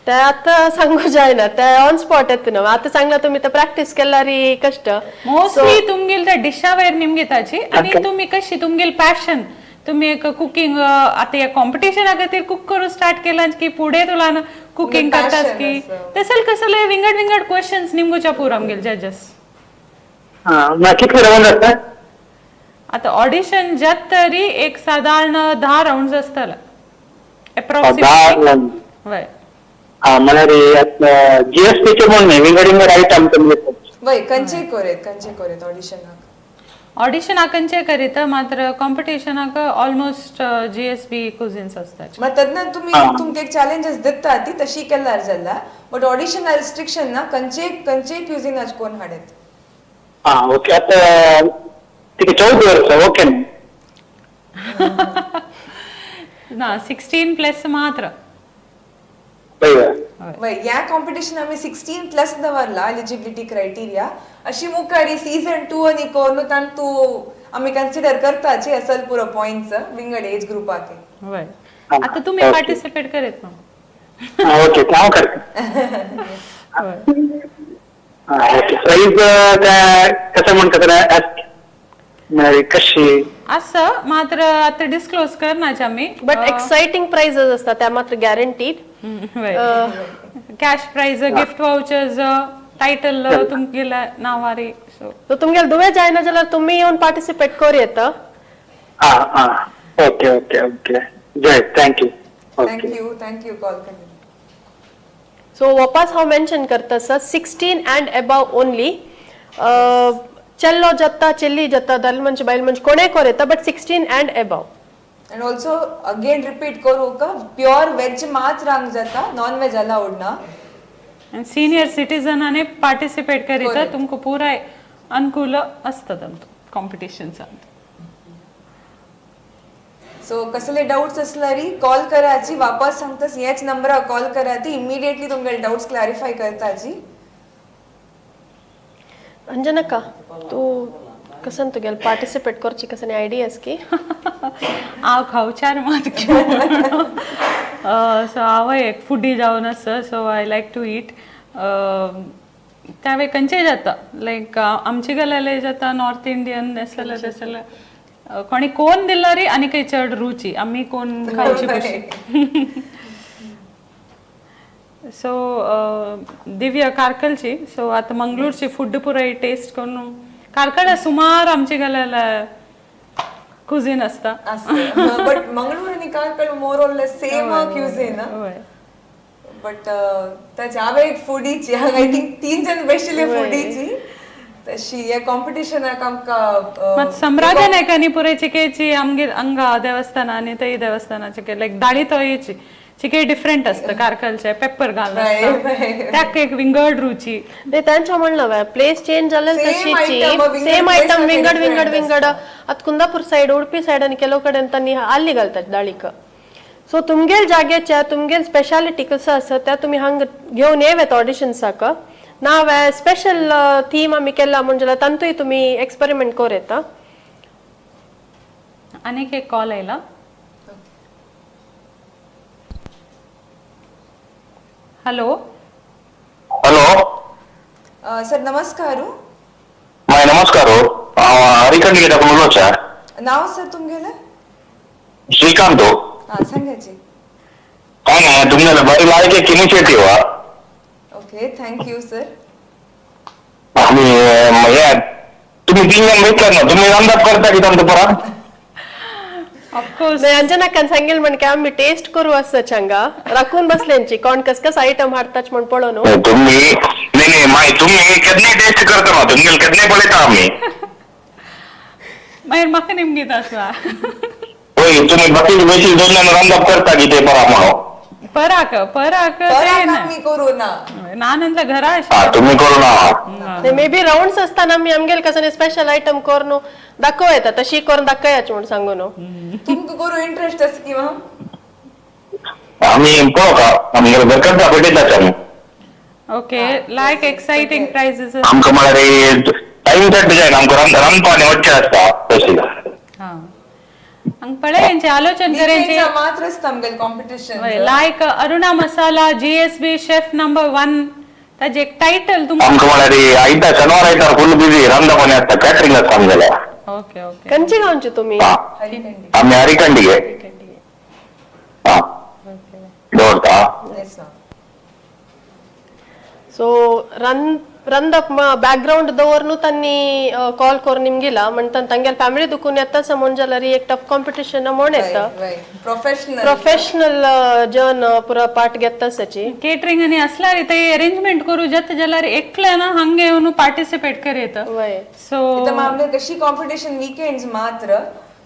Speaker 3: ते आता सांगू जायना ते ऑन स्पॉट येत ना आता सांगला तुम्ही ते प्रॅक्टिस केल्यार कष्ट
Speaker 2: मोस्टली तुमगेल त्या डिशा वयर निमगेताची आणि तुम्ही कशी तुमगेल पॅशन तुम्ही एक कुकिंग आता या कॉम्पिटिशना खातीर कुक करू स्टार्ट केला की पुढे तुला कुकिंग करतास की तसल कसले विंगड विंगड क्वेश्चन्स निमगुच्या पूर आमगेल जजेस
Speaker 5: कितले राउंड आसता
Speaker 2: आता ऑडिशन जात तरी एक साधारण 10 राउंड्स असताला अप्रॉक्सिमेटली वय
Speaker 5: हा म्हळ्यार जीएसटीचे म्हण न्ही विंगड विंगड आयटम तुमगे
Speaker 1: वय कंचे कोरेत ऑडिशनाक
Speaker 2: ऑडिशन आकंचे करीत मात्र कॉम्पिटिशनाक ऑलमोस्ट जीएसबी कुझिन्स असतात
Speaker 1: मग तदन तुम्ही तुमका एक चॅलेंजेस दिता ती तशी केल्यार जाला बट ऑडिशन रिस्ट्रिक्शन ना कंचे क्युझिनाच कोण हाडत
Speaker 5: हा ओके आता तिका 14 वर्सां ओके
Speaker 2: ना 16+ मात्र
Speaker 1: वय या कॉम्पिटिशन आम्ही 16+ दवरला एलिजिबिलिटी क्रायटेरिया अशी मुखारी सीझन 2 आणि कोर्नुतान तू आम्ही कन्सिडर करताची असल पुरो पॉइंट्स विंगड एज ग्रुपाक
Speaker 2: वय आता तुम्ही पार्टिसिपेट करेत ना
Speaker 5: ओके हांव करता ओके प्राइज कसं म्हणटा म्हळ्यार कशी
Speaker 2: असं मात्र आता डिस्क्लोज करनाच आम्ही
Speaker 3: बट एक्साइटिंग प्राइजेस असतात त्या मात्र guaranteed
Speaker 2: cash prize gift vouchers title तुमगेला नावारी
Speaker 3: सो तुमगेला दुवे जायना जाल्यार तुम्ही येवन पार्टिसिपेट करू येता
Speaker 5: ओके ओके ओके जय थँक्यू
Speaker 1: थँक्यू कॉल केली
Speaker 3: सो वापस हांव मेन्शन करता सर 16 and above ओनली चेल्लो जाता चेल्ली जाता दादलो म्हणजे बायल म्हणजे कोणेय कोर येता but 16 and above
Speaker 1: and also again repeat करू का प्युअर वेज माच रांग जाता नॉन वेज अलाउड ना
Speaker 2: सीनियर सिटीजन आणि पार्टिसिपेट करीत तुमको पुराय अनुकूल असतात कॉम्पिटिशनचा
Speaker 1: सो कसले डाउट्स असल्यारी कॉल कराची वापस सांगतास याच नंबरार कॉल कराती इमिडिएटली तुमगे डाउट्स क्लॅरिफाय करताची
Speaker 3: अंजनका तू कसन तुगेल पार्टिसिपेट करची कसन आयडियास की
Speaker 2: हांव खावच्यार मात सो हांव एक फुडी जावन आसा so I like to eat त्या वे खंयचेय जाता लायक आमचे गेलेले जाता नॉर्थ इंडियन असले तसले कोणी कोण दिला रे आनी काही चड रुची आम्ही कोण खावची कशी सो दिव्या कारकलची सो आता मंगळूरची फूड पुराय टेस्ट करून कारकल सुमार आमचे गेलेले कुझिन असता
Speaker 1: बट मंगळूर आणि Karkal more or less same cuisine but त्याची हांव एक फुडीची आय थिंक 3 जण बेशिल्ली फुडीची तशी हे कॉम्पिटिशनाक आमकां
Speaker 2: मत सम्राजा नायकांनी पुराय चिकेची आमगे हांगा देवस्थान आनी थंय देवस्थानाचे के लायक दाळी तळयेची चिके डिफरंट असतं कारकलचे पेपर घालून त्याक एक विंगड रुची
Speaker 3: ते त्यांच्या म्हणलं प्लेस चेंज जालें तशीची सेम आयटम विंगड आत कुंदापूर साइड उडपी साइड आनी केलो कडेन तांणी आल्ली घालतात दाळीक सो तुमगेल जाग्याच्या तुमगेल स्पेशालिटी कसं आसा त्या तुम्ही हांग घेवन येवेत ऑडिशन्साक नाव स्पेशल थीम आमी केला म्हणजे तांतूय तुम्ही एक्सपेरिमेंट कोर येता
Speaker 2: आनीक एक कॉल आयला हॅलो
Speaker 5: हॅलो
Speaker 1: सर नमस्कार
Speaker 5: नमस्कार हरिखंड उलोवचा
Speaker 1: नाव सर तुमगेलें
Speaker 5: श्रीकांत
Speaker 1: हां सांगाची
Speaker 5: काय नाही तुमगेले बरी लायक एक इनिशिएटिव्ह
Speaker 1: ओके थँक्यू सर
Speaker 5: आणि तुम्ही 3 जण भेटतात ना तुम्ही अंदाज करता की तुमचं परत
Speaker 2: ऑफकोर्स
Speaker 3: अंजनाकान सांगेल म्हण की आम्ही टेस्ट करू असं चंगा राखून बसल्यांची कोण कस कस आयटम हाडताच म्हण पळोवन
Speaker 5: तुम्ही नाही तुम्ही केदने टेस्ट करता ना तुमगेले केदने पळयता आम्ही
Speaker 2: मागीर म्हाका निमगीत आसा
Speaker 5: होय तुम्ही बाकी बेशी 2 जण अंदाज करता की ते परा म्हणून
Speaker 2: पराक
Speaker 1: मी करू ना
Speaker 2: नानंतला घरा
Speaker 5: तुम्ही करू ना
Speaker 3: मे बी राउंड्स असताना आम्ही आमगेल कसं स्पेशल आयटम करून दाखव येता तशी करून दाखयाच म्हणून सांगू नो
Speaker 1: तुमकां करू इंटरेस्ट आसा किंवा
Speaker 5: आम्ही पळो का आमगेले बरकत भेटयता आमी
Speaker 2: ओके लायक एक्साइटिंग प्राइजेस
Speaker 5: आमकां म्हळ्यार टाइम सेट जाय आमकां रांदपानी वच्चे आसता तशी
Speaker 2: पळे यांचे आलोचन करेंचे
Speaker 1: मात्र आमगेले कॉम्पिटिशन
Speaker 2: लायक Aruna Masala GSB chef number 1 ताजे एक टायटल तुमकां
Speaker 5: आमकां म्हळ्यार आयता शनिवार आयतार फुल बिझी रांदपानी आसता कॅटरिंग आसता आमगेले
Speaker 2: ओके ओके
Speaker 3: कंची गावचे तुम्ही
Speaker 5: आम्ही हरिखंडिगे दवरता
Speaker 3: सो रंदप बॅकग्राऊंड दवरून त्यांनी कॉल करून निमगेला म्हणतात तांगेल फॅमिली दुखून येता म्हणजे एक टफ कॉम्पिटिशन म्हण येता प्रोफेशनल जन पुरा पार्ट घेता सची
Speaker 2: केटरिंग आणि असला रे ते अरेंजमेंट करू जत जाल्यार एकले ना हंगे येऊन पार्टिसिपेट करेत सो
Speaker 1: कशी कॉम्पिटिशन वीकेंड्स मात्र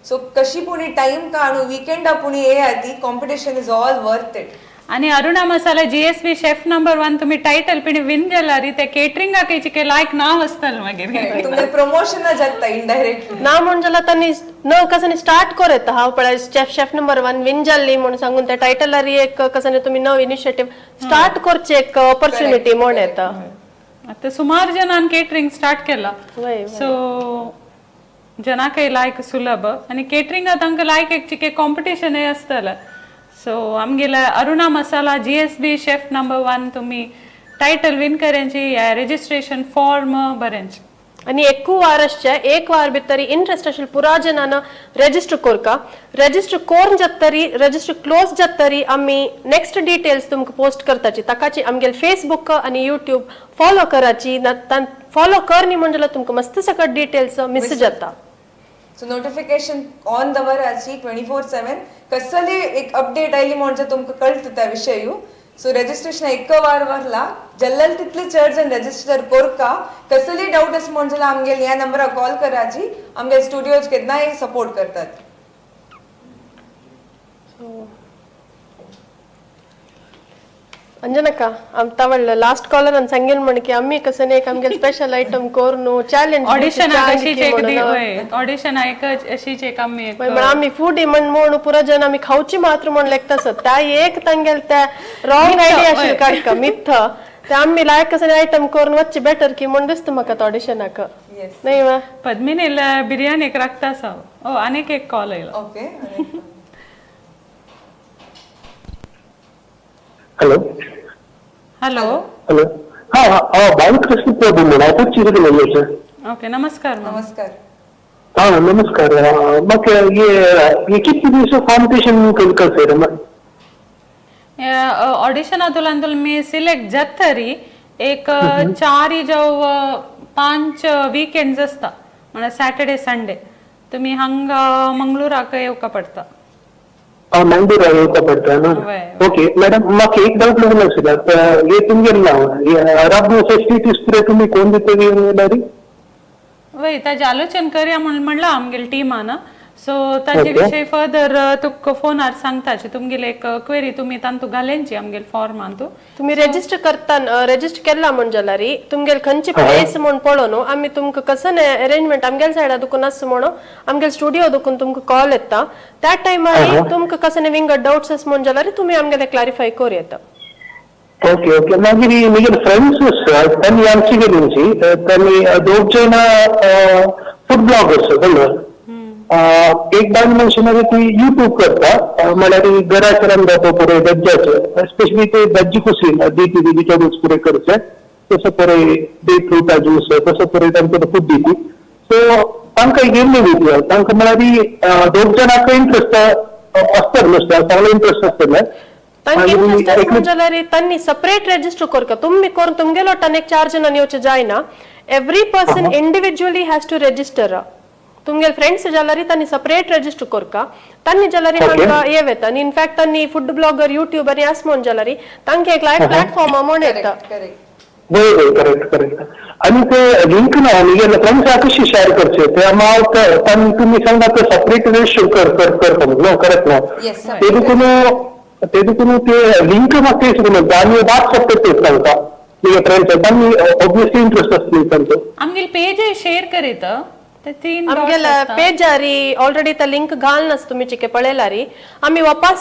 Speaker 1: सो कशी पुणी टाइम काढू वीकेंडा पुणी ये आती competition is all worth it
Speaker 2: आणि Aruna Masala GSB chef number 1 तुम्ही टायटल पिणी विन जाल्यार ते केटरिंगा केची के लायक नाव असतल मागीर
Speaker 1: तुमगे प्रमोशन जाता इनडायरेक्ट
Speaker 3: ना म्हणजे त्यांनी न कसं स्टार्ट कर येता हांव पळय शेफ नंबर 1 विन जाल्ली म्हणून सांगून त्या टायटलार एक कसं तुम्ही नव इनिशिएटिव्ह स्टार्ट करचे एक ऑपॉर्च्युनिटी म्हण येता
Speaker 2: आता सुमार जणांनी केटरिंग स्टार्ट केला सो जनाके लायक सुलभ आणि केटरिंगा तांकां लायक एक चिके कॉम्पिटिशन हे आसतलें so आमगेला Aruna Masala GSB chef number 1 तुम्ही टायटल विन करेंची रजिस्ट्रेशन फॉर्म भरेंची
Speaker 3: आणि एक वार भितर इंटरेस्ट असेल पुरा जनानं रजिस्टर कोरका रजिस्टर कोरून जातरी रजिस्टर क्लोज जातरी आम्ही नेक्स्ट डिटेल्स तुमकां पोस्ट करताची ताकाची आमगेल फेसबुक आणि यूट्यूब फॉलो कराची फॉलो करनी म्हणजे तुमकां मस्त सकट डिटेल्स मिस जाता
Speaker 1: सो नोटिफिकेशन ऑन दवराची 24/7 कसली एक अपडेट आयली म्हणजे तुमकां कळटा त्या विशयी सो रजिस्ट्रेशन एक वार वरला जल्लल तितले चड जण रजिस्टर कोरका कसली डाऊट आसा म्हणजे आमगेल ह्या नंबरार कॉल कराची आमगे स्टुडियोज केन्नाय सपोर्ट करतात
Speaker 3: अंजनका आमता म्हणलं लास्ट कॉलर आणि सांगेल म्हण की आम्ही कसं एक आमगे स्पेशल आयटम करून चॅलेंज
Speaker 2: ऑडिशन ऑडिशन एक अशीच एक आम्ही
Speaker 3: आम्ही फूड म्हण पुरा जन आम्ही खाऊची मात्र म्हण लेखतास त्या एक तांगेल त्या रॉंग आयडिया असेल काढका मिथ ते आम्ही लायक कसं आयटम करून वच्चे बेटर की म्हण दिसत म्हाका ऑडिशनाक नाही वा
Speaker 2: पद्मिनी बिर्याणी एक राखता अनेक एक कॉल आयला
Speaker 1: ओके
Speaker 5: हॅलो
Speaker 2: हॅलो
Speaker 5: हॅलो हाँ हाँ बालकृष्ण प्रभु म्हणून आपण चिरले नाही सर.
Speaker 2: ओके नमस्कार मॅम.
Speaker 1: नमस्कार.
Speaker 5: हाँ नमस्कार. मग ये किती दिवस कॉम्पिटिशन करते मग
Speaker 2: ऑडिशन तुला मी सिलेक्ट जातरी एक 4 जाव 5 वीकेंड्स असता म्हणजे सॅटर्डे संडे तुम्ही हंग मंगळूराक येवका पडता.
Speaker 5: मंगळूर येवका पडता ना.
Speaker 2: वय.
Speaker 5: ओके मॅडम म्हाका एक डाऊट लागला आशिल्लो हे तुमगेर नाव राबू फॅसिलिटीज पुरे तुम्ही कोण दिते येणारी
Speaker 2: वय ताजे आलोचन करया म्हणलं आमगेल टीमान सो ताजे
Speaker 5: Okay.
Speaker 2: विषय फर्दर तुक फोनार सांगताचे तुमगेले एक क्वेरी तुम्ही तांतू घालेंची आमगेल फॉर्मान तू
Speaker 3: तुम्ही रजिस्टर करताना रजिस्टर केला म्हण जाल्यार तुमगेल खंयची प्लेस म्हण पळोवन आमी तुमकां कसं अरेंजमेंट आमगेल सायडा दुखून आसा म्हणून आमगेल स्टुडिओ दुखून तुमकां कॉल येता त्या टायमार तुमकां कसं विंगड डाउट्स आसा म्हण जाल्यार तुमी आमगेले क्लॅरिफाय करूं येता.
Speaker 5: ओके ओके मागीर म्हगे फ्रेंड्स आसा त्यांनी आमची गेलींची त्यांनी दोग जाण फूड ब्लॉगर्स बरोबर. एक बायल मनशान ती युट्यूब करता म्हळ्यार घराचे रांदता पुरे वेजाचे स्पेशली ते वेज कुसीन देती व्हेजिटेबल्स पुरे करचे तसं पुरे बीटरूटा ज्यूस तसं पुरे तांचे फूड दिती सो तांकां गेल्ली दिती तांकां म्हळ्यार दोग जाणांक इंट्रस्ट आसतलें नुस्त्या चांगलो इंट्रस्ट आसतलें.
Speaker 3: तांकां इंट्रस्ट आसा म्हण जाल्यार तांणी सेपरेट रजिस्टर करता तुमी करून तुमगेलो टान एक 4 जणां येवचे जायना every person individually has to register. तुमगे फ्रेंड्स जाल्यार तांणी सेपरेट रजिस्टर करका तांणी जाल्यार हांगा ये वेता आनी इनफॅक्ट तांणी फूड ब्लॉगर युट्यूबर आस म्हण जाल्यार तांकां एक लायव्ह प्लॅटफॉर्म म्हण येता.
Speaker 1: करेक्ट.
Speaker 5: वय वय करेक्ट करेक्ट. आणि ते लिंक ना म्हगे फ्रेंड्स कशी शेअर करचे ते अमाउंट तुम्ही सांगा ते सेपरेट रजिस्टर करता न्हू करेक्ट ना
Speaker 1: Yes, sir.
Speaker 5: ते दुखून ते लिंक म्हाका तेच म्हणून आनी व्हॉट्सअप तेच सांगता म्हगे फ्रेंड्स तांणी ऑब्वियसली इंट्रस्ट आसली तांचो
Speaker 2: आमगेल पेज शेअर करीत ते 3
Speaker 3: आमगेल पेजारी ऑलरेडी त्या लिंक घालनास तुम्ही चिके पळयलारी आमी वापस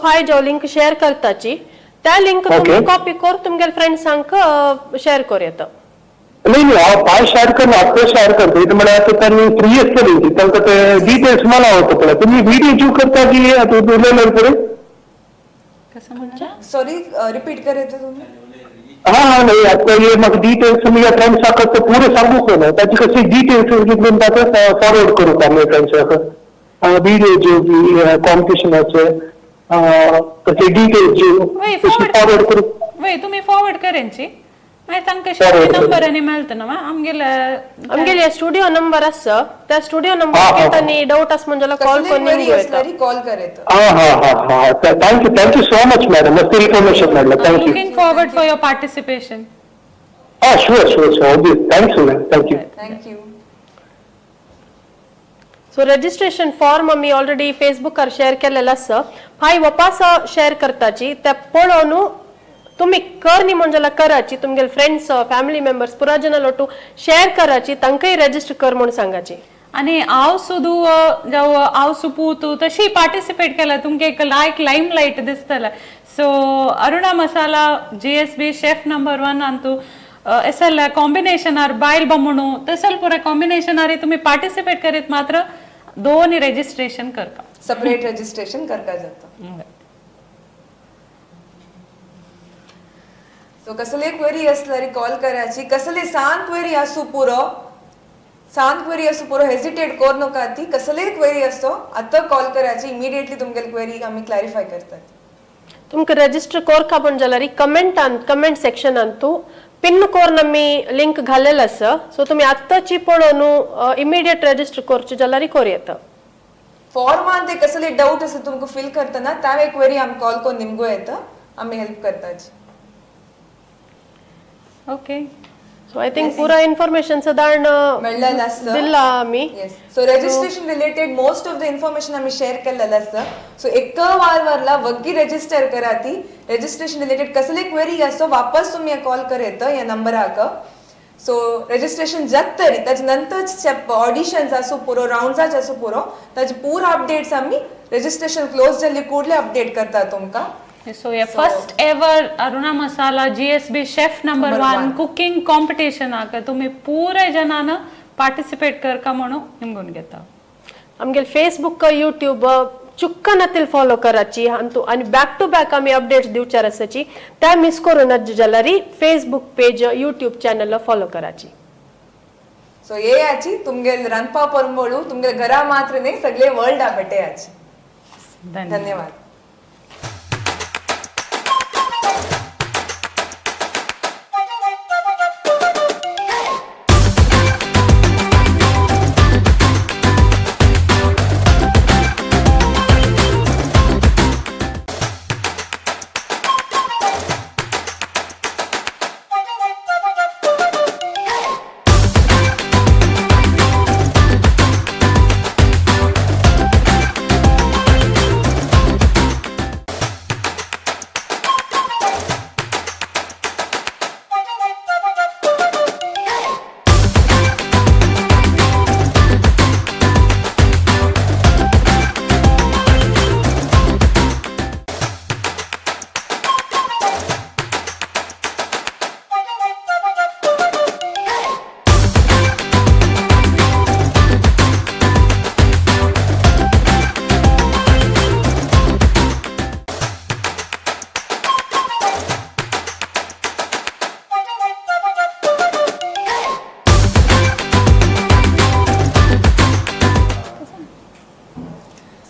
Speaker 3: फाय जो लिंक शेअर करताची त्या लिंक तुम्ही कॉपी कर तुमगेल फ्रेंड्सांक शेअर कर येता.
Speaker 5: नाही नाही हांव पाय शेअर करना आत्ता शेअर करता इथं म्हळ्यार आता त्यांनी फ्री आसतली तांकां ते डिटेल्स मला होता पळय तुम्ही व्हिडिओ चूक करता की उरलेले पुरे
Speaker 2: कसं म्हणता
Speaker 1: सॉरी रिपीट करायचं तुम्ही.
Speaker 5: हाँ हाँ नहीं आपको ये मग डिटेल्स मी फ्रेंड्स तो पूरे सांगू को ना त्याची कशी डिटेल्स घेऊन फॉरवर्ड करू का मी फ्रेंड्स व्हिडिओ जे कॉम्पिटिशन असे कसे डिटेल्स जे फॉरवर्ड करू
Speaker 2: वय तुम्ही फॉरवर्ड करेंची मागीर तांकां शेअर नंबर आनी मेळटा ना आमगेल
Speaker 3: आमगेल स्टुडिओ नंबर आसा त्या स्टुडिओ नंबर तांणी डाऊट आस म्हणजे कॉल करून येता.
Speaker 1: कॉल करायचं.
Speaker 5: हाँ हाँ हाँ हाँ thank you so much madam मस्त information madam thank you.
Speaker 2: Looking forward for your participation.
Speaker 5: हाँ sure sure sure thanks ma'am thank you.
Speaker 1: Thank you.
Speaker 3: So registration form आमी ऑलरेडी फेसबुकार शेअर केलेलो आसा हाय वापस शेअर करताची त्या पळोवन तुम्ही करनी म्हणजे कराची तुमगे फ्रेंड्स फॅमिली मेंबर्स पुरा जन लोटू शेअर कराची तांकांय रजिस्टर कर म्हणून सांगाची.
Speaker 2: आणि हांव सुदू जाव हांव सुपू तू तशी पार्टिसिपेट केला तुमका एक लाईम लाईट दिसतला सो अरुणा मसाला GSB शेफ नंबर 1 आणि तू एसल कॉम्बिनेशन आर बायल बमणू तसल पुरा कॉम्बिनेशन आरे तुम्ही पार्टिसिपेट करीत मात्र दोन्ही रजिस्ट्रेशन करका
Speaker 1: सेपरेट रजिस्ट्रेशन करता जातं. सो कसले क्वेरी असल्यारी कॉल करायची कसले सांग क्वेरी असू पुरो हेजिटेट करू नका ती कसले क्वेरी असतो आता कॉल करायची इमिडिएटली तुमगेल क्वेरी आम्ही क्लॅरिफाय करतात.
Speaker 3: तुमकां रजिस्टर करका पण जाल्यार कमेंट सेक्शनान तू पिन कोर आमी लिंक घालेलो आसा सो तुम्ही आत्ताची पळोवन इमिडिएट रजिस्टर करचे जाल्यार कर येता.
Speaker 1: फॉर्मान ते कसले डाऊट असं तुमका फिल करतना त्या एक क्वेरी आम्ही कॉल करून निमगो येतं आम्ही हेल्प करताची.
Speaker 2: ओके
Speaker 3: सो आय थिंक पुरा इन्फॉर्मेशन दाण
Speaker 1: मेळलेलं असतं.
Speaker 3: दिला आमी.
Speaker 1: Yes so registration related most of the information आम्ही शेअर केलेलं असतं सो एक वारला वग्गी रजिस्टर करा ती रजिस्ट्रेशन रिलेटेड कसले क्वेरी असतो वापस तुम्ही कॉल करेत या नंबराक सो रजिस्ट्रेशन जातरी ताच्या नंतर ऑडिशन्स असो पुरो राउंड्स असो पुरो ताचे पूरा अपडेट्स आम्ही रजिस्ट्रेशन क्लोज जाल्ली कुडले अपडेट करता तुमका.
Speaker 2: So yeah, first ever Aruna Masala GSB Chef number 1 cooking competition आका तुम्ही पुरे जनानं पार्टिसिपेट करका म्हणून निमगून घेता.
Speaker 3: आमगेल फेसबुक यूट्यूब चुक्कनातील फॉलो करायची आणि बॅक टू बॅक आम्ही अपडेट्स दिवचार आसाची त्या मिस करूनच जाल्यार Facebook page YouTube channel follow करायची.
Speaker 1: सो ये आची तुमगे रनपा परंबोळू तुमगे घरा मात्र नाही सगळे वर्ल्ड आ बेटे आची. धन्यवाद.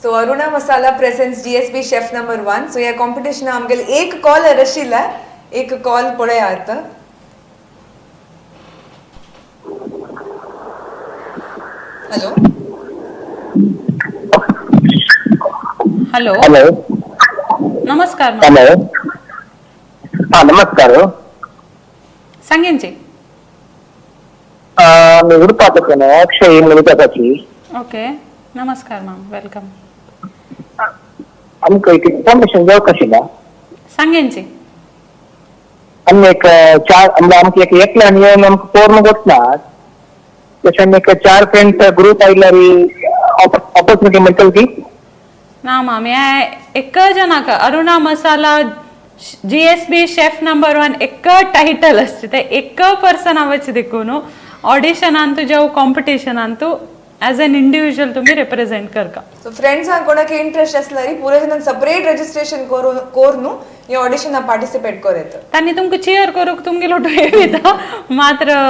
Speaker 1: So Aruna Masala presents GSB chef number 1. So या कॉम्पिटिशन आमगेल एक कॉल रशिला एक कॉल पळे आता. हॅलो
Speaker 2: हॅलो
Speaker 5: हॅलो
Speaker 2: नमस्कार ma'am.
Speaker 5: हॅलो हा नमस्कार.
Speaker 2: सांगेनची
Speaker 5: मी उडपातून अक्षय मुलगाची.
Speaker 2: ओके नमस्कार मॅम वेलकम.
Speaker 5: आमकां एक इन्फॉर्मेशन जावक आशिल्ला.
Speaker 2: सांगेनची
Speaker 5: आमी एक चार आमकां एक एकल्यान येवन आमकां पोरन वचनात तशें एक 4 फ्रेंड्स ग्रुप आयल्यार ऑपॉर्च्युनिटी मेळटली ती.
Speaker 2: ना मॅम हे एक जनाक Aruna Masala GSB chef number 1 एक टायटल असते ते एक पर्सन आवचे देखून ऑडिशनान तुझ्या कॉम्पिटिशनान तू ॲज एन इंडिव्हिज्युअल तुम्ही रिप्रेझेंट करका.
Speaker 1: सो फ्रेंड्स कोणाक इंटरेस्ट असल्यारी पुरे जण सेपरेट रजिस्ट्रेशन कोरून या ऑडिशनाक पार्टिसिपेट करत.
Speaker 2: त्यांनी तुमकां चेअर करूक तुमगे लोटो येता मात्र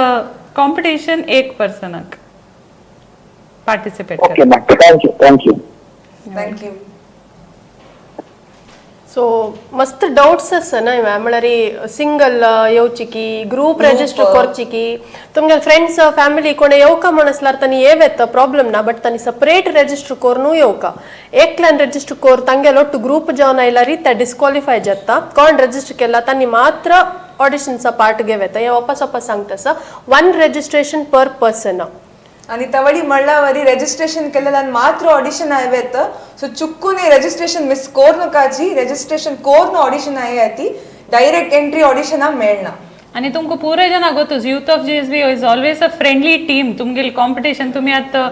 Speaker 2: कॉम्पिटिशन एक पर्सनाक participate
Speaker 5: okay ma'am thank you thank you.
Speaker 1: Thank you.
Speaker 3: So मस्त डाउट्स आसा न्हय मॅम म्हळ्यार सिंगल येवची की ग्रुप रजिस्टर करची की तुमगे फ्रेंड्स फॅमिली कोणे येवका म्हण असल्यार तांणी येवेत प्रॉब्लम ना बट तांणी सेपरेट रजिस्टर करून येवका. एकल्यान रजिस्टर कोर तांगे लोट ग्रुप जावन आयल्यार ते डिस्क्वॉलिफाय जाता. कोण रजिस्टर केला तांणी मात्र ऑडिशनचा पार्ट घेवेता. हे वापस वापस सांगता 1 रजिस्ट्रेशन पर पर्सन.
Speaker 1: आणि तवडी म्हणल्यावरी रजिस्ट्रेशन केलेल्यान मात्र ऑडिशन आयवेत. सो चुकून रजिस्ट्रेशन मिस कोर नकाची रजिस्ट्रेशन कोर ऑडिशन आयती डायरेक्ट एंट्री ऑडिशना मेळना.
Speaker 2: आणि तुमकां पुरे जना गोतूच youth of GSB is always a friendly team. तुमगेल कॉम्पिटिशन तुम्ही आतां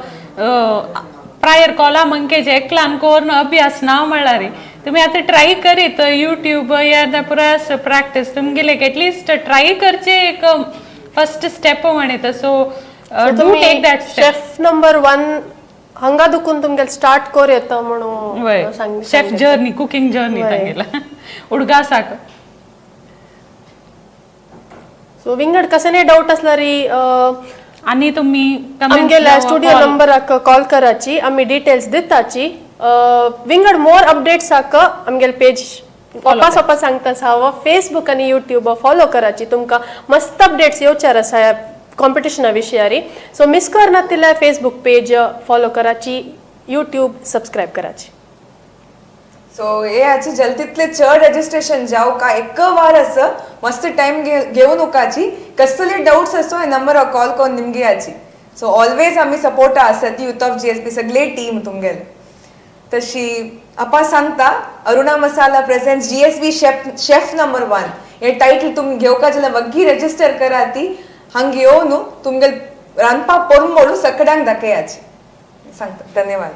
Speaker 2: प्रायर कॉला मंकेज एकल्यान कोरून अभ्यास ना म्हणल्यार तुम्ही आता ट्राय करीत यूट्यूब या पुरा प्रॅक्टिस तुमगेले एटलीस्ट ट्राय करचे एक फर्स्ट स्टेप म्हणत. So do take that
Speaker 3: chef number 1 हंगा दुखून तुमगे स्टार्ट कर येता म्हणून
Speaker 2: शेफ जर्नी कुकिंग जर्नी तांगेला उडगासाक.
Speaker 3: सो विंगड कसले डाउट असल्यारी
Speaker 2: आणि तुम्ही
Speaker 3: आमगेल्या स्टुडिओ नंबराक कॉल कराची आम्ही डिटेल्स दिताची. विंगड मोर अपडेट्स आक आमगेल पेज वापस वापस सांगतास हांव फेसबुक आणि यूट्यूब फॉलो कराची. तुमकां मस्त अपडेट्स येवचार आसा कॉम्पिटिशना विशयारी. सो मिस करनातिल्या फेसबुक पेज फॉलो कराची यूट्यूब सब्सक्राइब कराची.
Speaker 1: सो हे आजी जल्दीतले चड रजिस्ट्रेशन जाव का एक वार असं मस्त टाइम घेऊन उकाची कसले डाउट्स असो हे नंबर कॉल करून निमगे आजी. सो ऑलवेज आम्ही सपोर्ट आसत यूथ ऑफ जीएसबी सगळे टीम तुमगेले. तशी आपा सांगता Aruna Masala presents GSB chef number 1 हे टायटल तुम घेवका जाल्यार वग्गी रजिस्टर करा ती हंग येवन तुमगे रांदपा पडून सगळ्यांक दाखयाची सांगता. धन्यवाद.